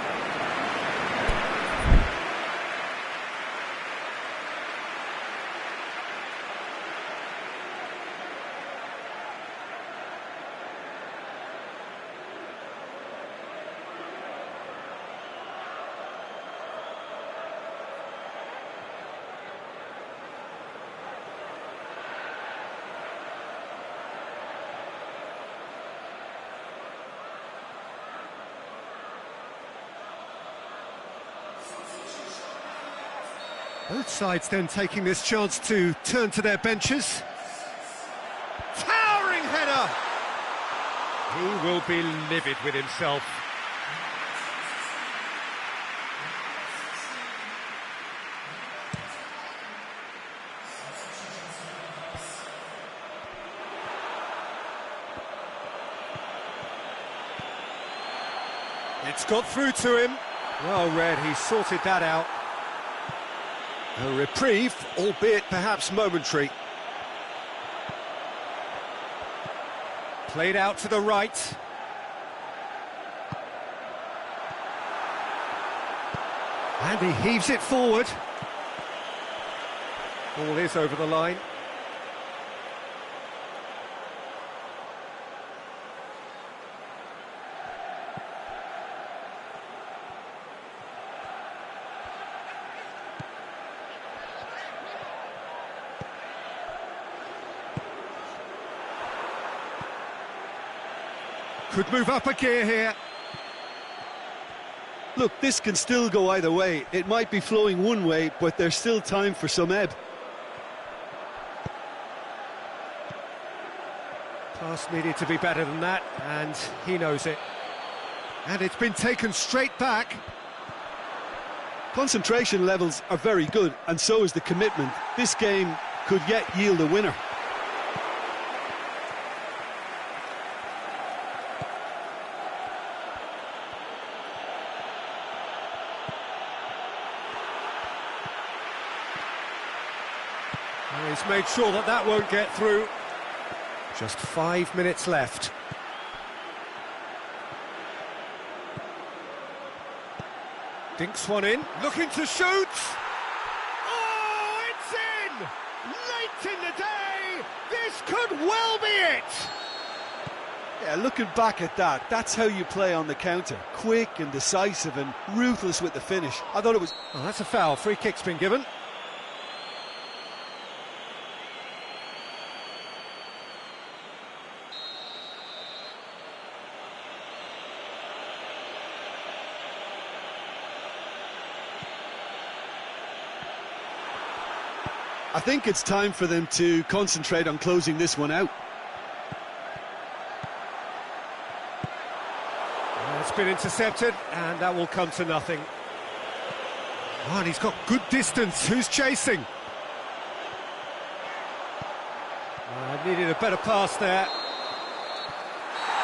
Both sides then taking this chance to turn to their benches. Towering header! He will be livid with himself. It's got through to him. Well read, he sorted that out. A reprieve, albeit perhaps momentary. Played out to the right. And he heaves it forward. Ball is over the line. Could move up a gear here. Look, this can still go either way. It might be flowing one way, but there's still time for some ebb. Pass needed to be better than that, and he knows it. And it's been taken straight back. Concentration levels are very good, and so is the commitment. This game could yet yield a winner. He's made sure that that won't get through. Just 5 minutes left. Dinks one in, looking to shoot! Oh, it's in! Late in the day, this could well be it! Yeah, looking back at that, that's how you play on the counter. Quick and decisive and ruthless with the finish. I thought it was... Oh, that's a foul. Free kick's been given. I think it's time for them to concentrate on closing this one out. It's been intercepted, and that will come to nothing. Oh, and he's got good distance. Who's chasing? Needed a better pass there.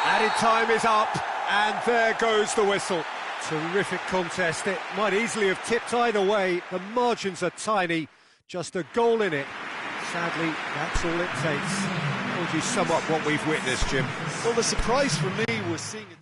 Added time is up, and there goes the whistle. Terrific contest. It might easily have tipped either way. The margins are tiny. Just a goal in it. Sadly, that's all it takes. How would you sum up what we've witnessed, Jim? Well, the surprise for me was seeing it.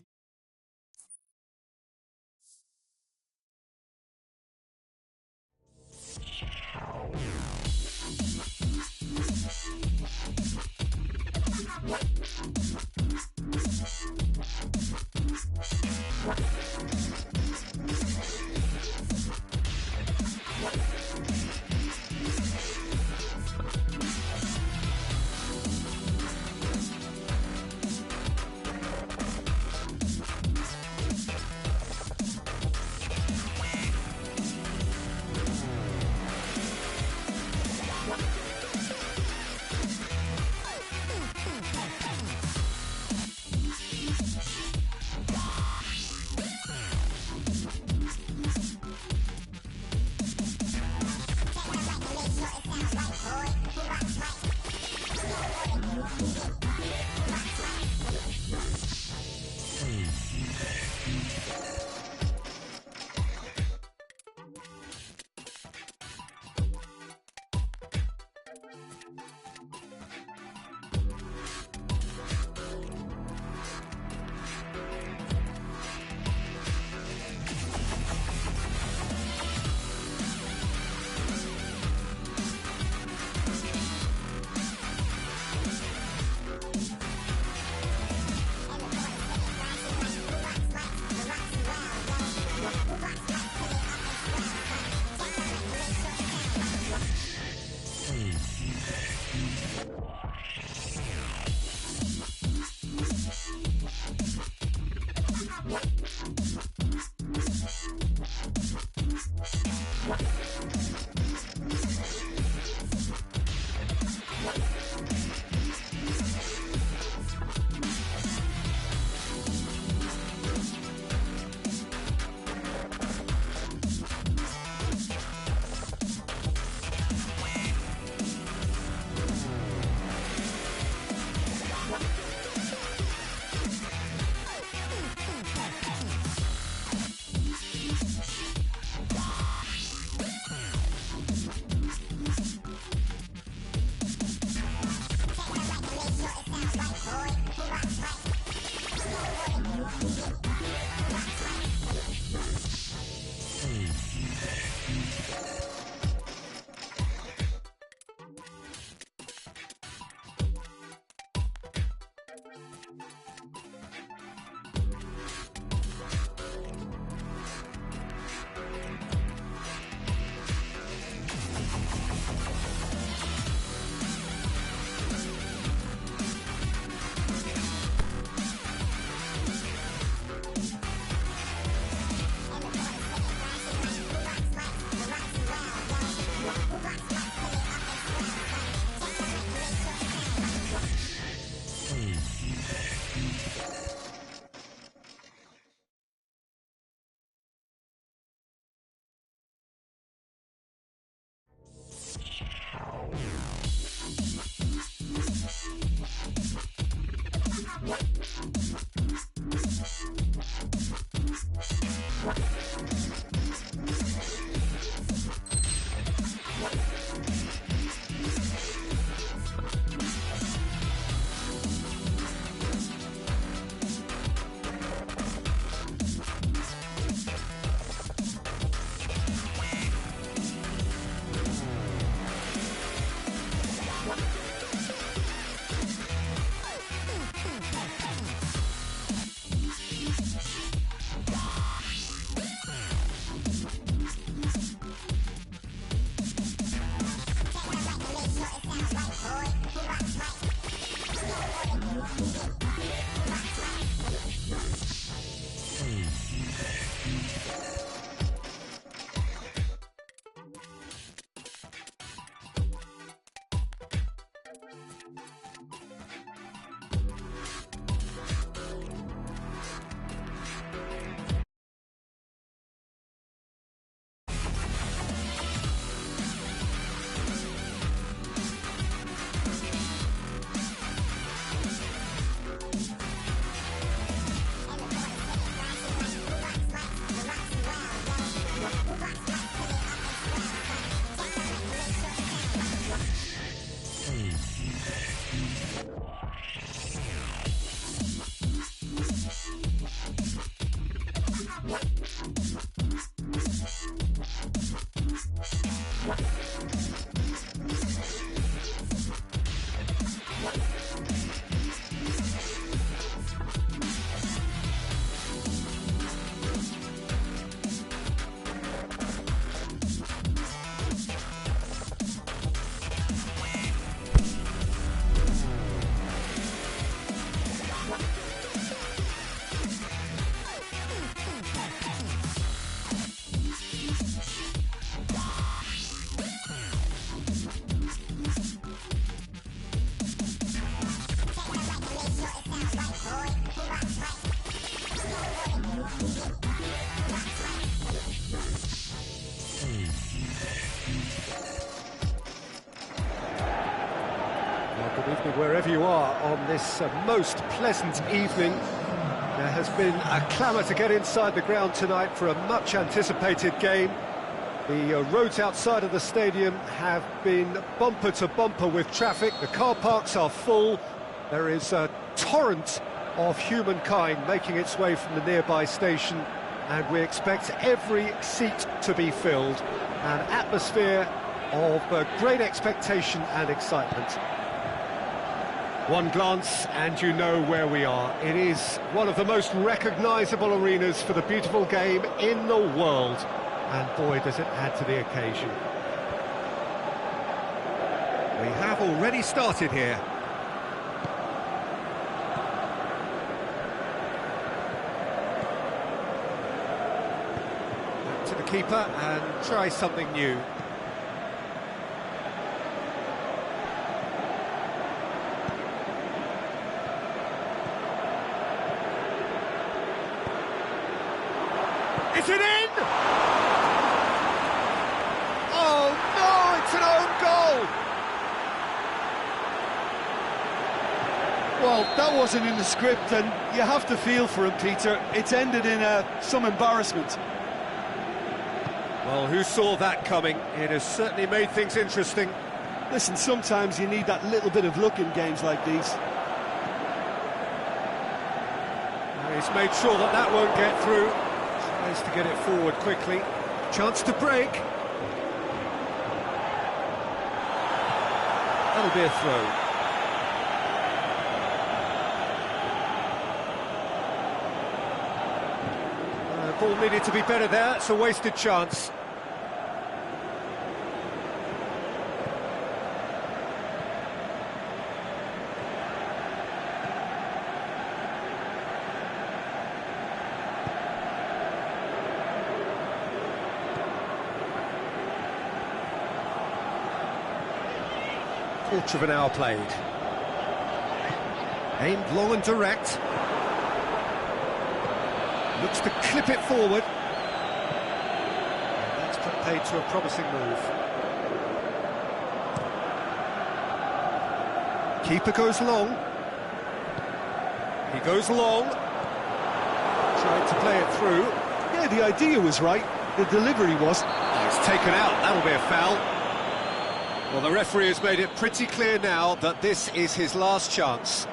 Good evening wherever you are on this most pleasant evening. There has been a clamour to get inside the ground tonight for a much anticipated game. The roads outside of the stadium have been bumper to bumper with traffic. The car parks are full. There is a torrent of humankind making its way from the nearby station, and we expect every seat to be filled. An atmosphere of great expectation and excitement. One glance and you know where we are. It is one of the most recognisable arenas for the beautiful game in the world. And boy, does it add to the occasion. We have already started here. Back to the keeper and try something new. Is it in? Oh no, it's an own goal! Well, that wasn't in the script, and you have to feel for him, Peter. It's ended in some embarrassment. Well, who saw that coming? It has certainly made things interesting. Listen, sometimes you need that little bit of luck in games like these. He's made sure that that won't get through. Tries to get it forward quickly. Chance to break. That'll be a throw. Ball needed to be better there. It's a wasted chance. Quarter of an hour played. Aimed long and direct. Looks to clip it forward. And that's put paid to a promising move. Keeper goes long. He goes long. Trying to play it through. Yeah, the idea was right. The delivery wasn't. It's taken out. That'll be a foul. Well, the referee has made it pretty clear now that this is his last chance.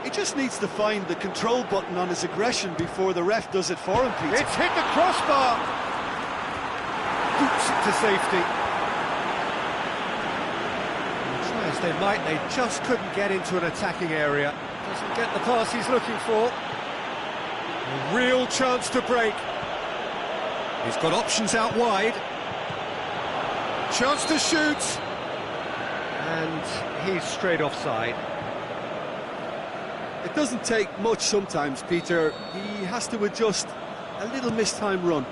He just needs to find the control button on his aggression before the ref does it for him, Peter. It's hit the crossbar! Boots it to safety. Try as they might, they just couldn't get into an attacking area. Doesn't get the pass he's looking for. A real chance to break. He's got options out wide. Chance to shoot. And he's straight offside. It doesn't take much sometimes, Peter. He has to adjust a little mistimed run.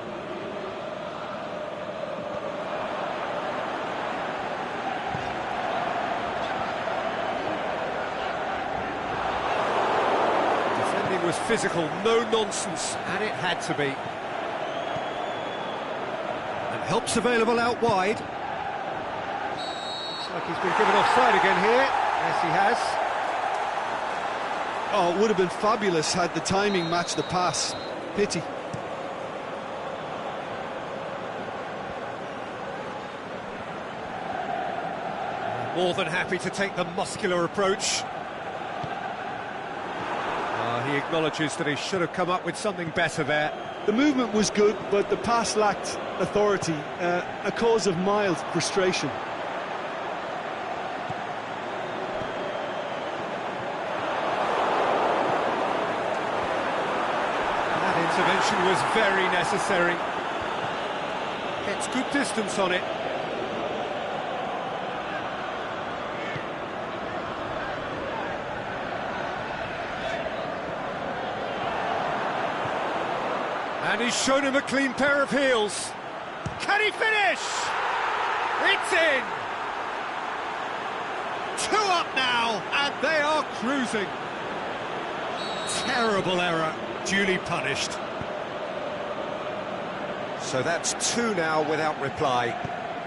Defending was physical, no nonsense, and it had to be. And help's available out wide. Looks like he's been given offside again here. Yes, he has. Oh, it would have been fabulous had the timing matched the pass. Pity. More than happy to take the muscular approach. He acknowledges that he should have come up with something better there. The movement was good, but the pass lacked authority, a cause of mild frustration. That intervention was very necessary. Gets good distance on it. And he's shown him a clean pair of heels. Can he finish? It's in! 2 up now, and they are cruising. Terrible error, duly punished. So that's 2 now without reply.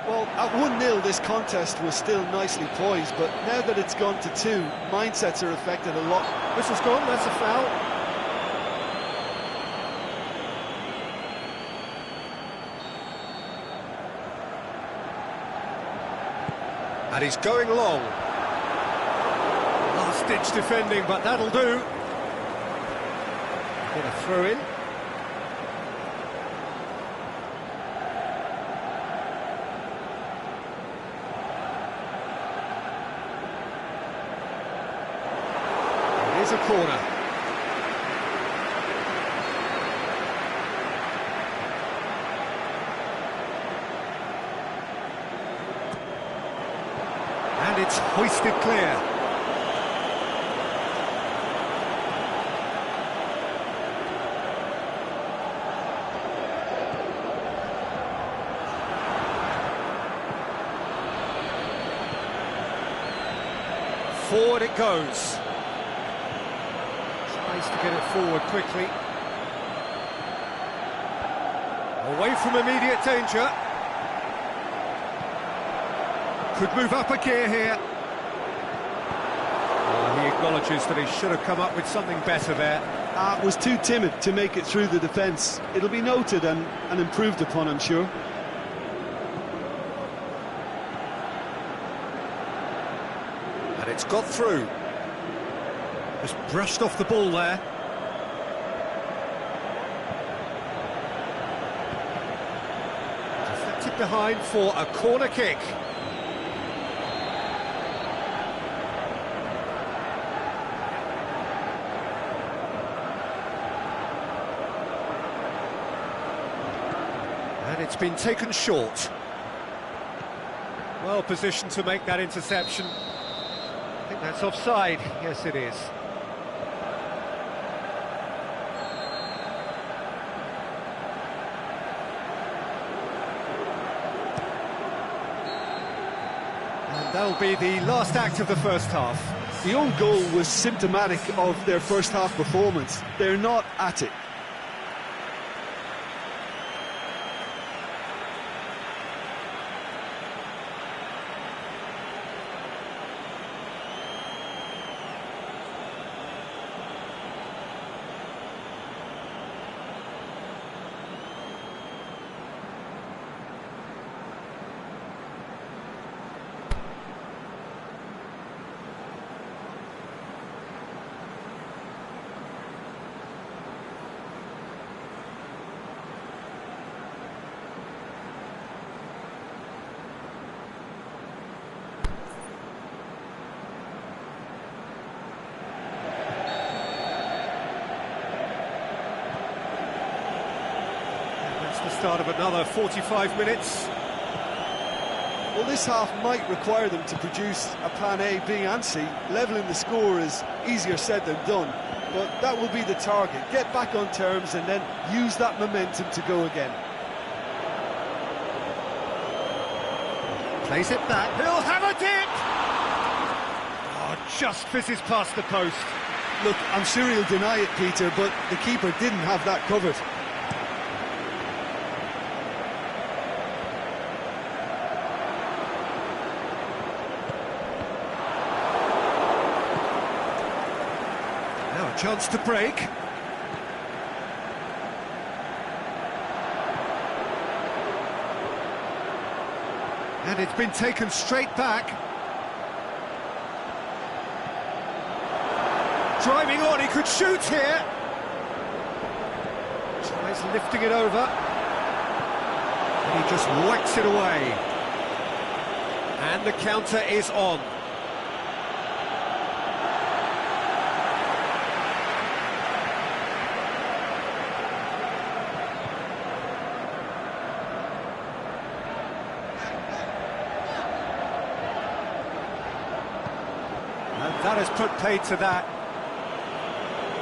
Well, at 1-0 this contest was still nicely poised, but now that it's gone to 2, mindsets are affected a lot. Whistle's gone, that's a foul. And he's going long. Last-ditch defending, but that'll do. Get a throw in. It is a corner. And it's hoisted clear. Forward it goes. Tries to get it forward quickly. Away from immediate danger. Could move up a gear here. He acknowledges that he should have come up with something better there. Was too timid to make it through the defence. It'll be noted and improved upon, I'm sure. And it's got through. Just brushed off the ball there. Deflected behind for a corner kick. And it's been taken short. Well positioned to make that interception. I think that's offside. Yes, it is. And that'll be the last act of the first half. The own goal was symptomatic of their first half performance. They're not at it. The start of another 45 minutes. Well, this half might require them to produce a plan A, B and C. Levelling the score is easier said than done, but that will be the target. Get back on terms and then use that momentum to go again. Plays it back, he'll have a dip! Oh, just fizzes past the post. Look, I'm sure he'll deny it, Peter, but the keeper didn't have that covered. Now a chance to break. And it's been taken straight back. Driving on, he could shoot here. Tries lifting it over. And he just whacks it away. And the counter is on. And that has put paid to that.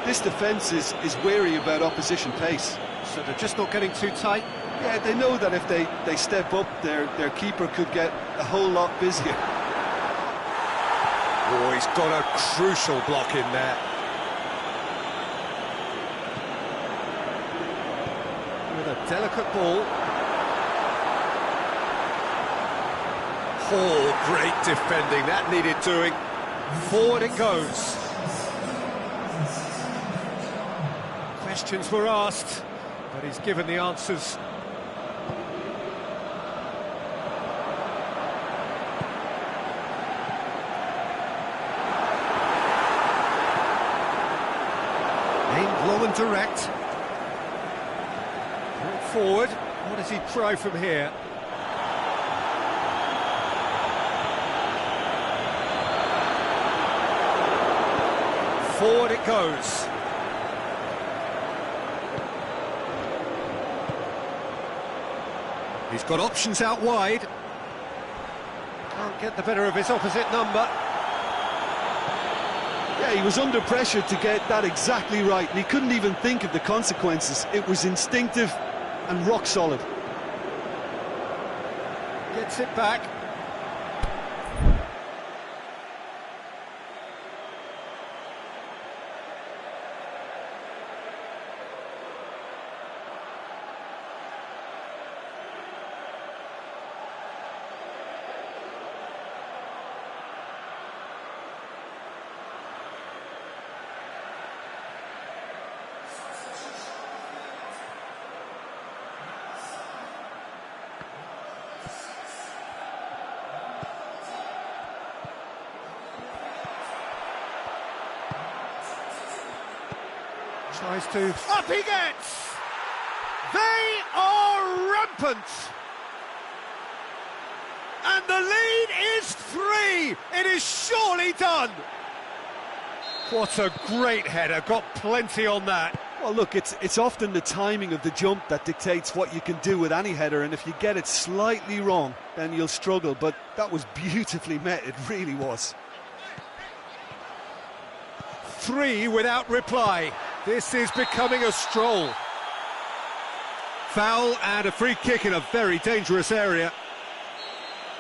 This defence is wary about opposition pace. So they're just not getting too tight? Yeah, they know that if they step up, their keeper could get a whole lot busier. Oh, he's got a crucial block in there. With a delicate ball. Oh, great defending, that needed doing. Forward it goes. Questions were asked, but he's given the answers. Aimed long and direct. Brought forward. What does he try from here? Forward it goes. He's got options out wide. Can't get the better of his opposite number. Yeah, he was under pressure to get that exactly right, and he couldn't even think of the consequences. It was instinctive and rock solid. Gets it back. Tries to... Up he gets! They are rampant! And the lead is 3! It is surely done! What a great header, got plenty on that. Well, look, it's often the timing of the jump that dictates what you can do with any header, and if you get it slightly wrong, then you'll struggle, but that was beautifully met, it really was. 3 without reply. This is becoming a stroll. Foul and a free kick in a very dangerous area.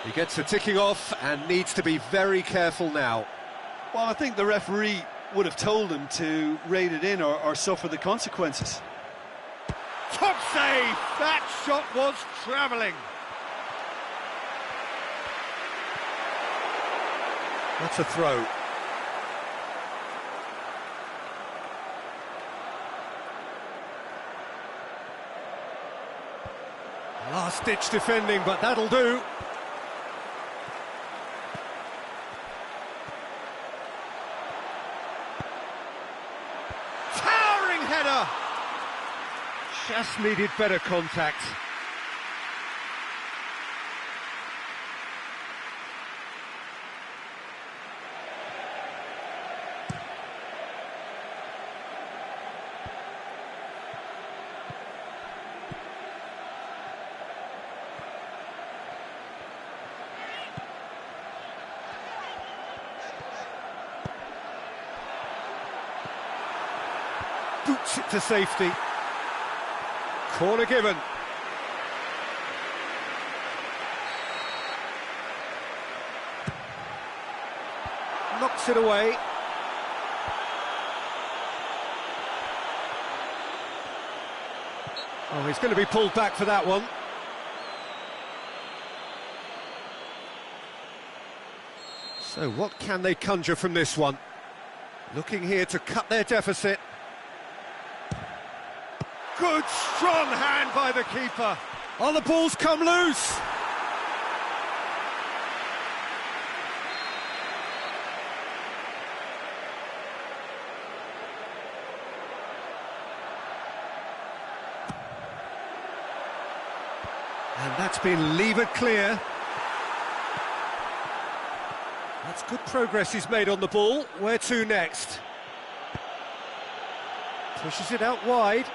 He gets a ticking off and needs to be very careful now. Well, I think the referee would have told him to rate it in or suffer the consequences. Top save! That shot was travelling. That's a throw. Last-ditch defending, but that'll do. Towering header! Just needed better contact. Boots it to safety. Corner given. Knocks it away. Oh, he's going to be pulled back for that one. So what can they conjure from this one? Looking here to cut their deficit. Good, strong hand by the keeper. Oh, the ball's come loose. That's been levered clear. That's good progress he's made on the ball. Where to next? Pushes it out wide.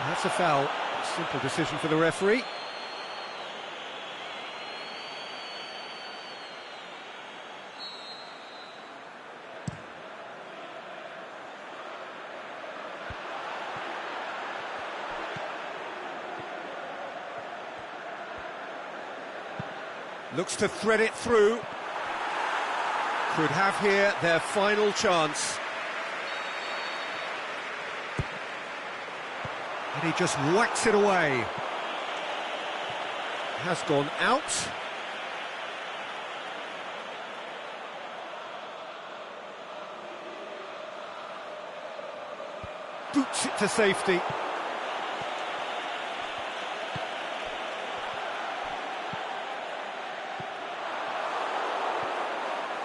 That's a foul. Simple decision for the referee. Looks to thread it through. Could have here their final chance. And he just whacks it away. Has gone out. Boots it to safety.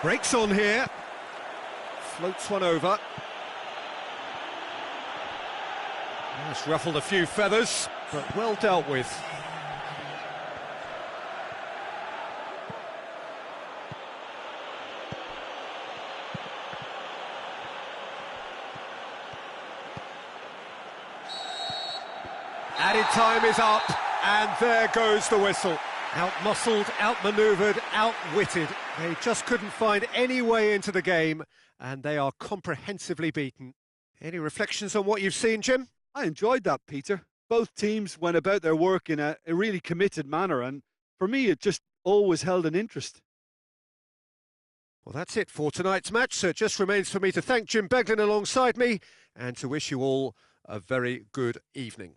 Breaks on here. Floats one over. That's ruffled a few feathers, but well dealt with. Added time is up, and there goes the whistle. Out-muscled, out-manoeuvred, outwitted. They just couldn't find any way into the game, and they are comprehensively beaten. Any reflections on what you've seen, Jim? I enjoyed that, Peter. Both teams went about their work in a really committed manner, and for me, it just always held an interest. Well, that's it for tonight's match, so it just remains for me to thank Jim Beglin alongside me, and to wish you all a very good evening.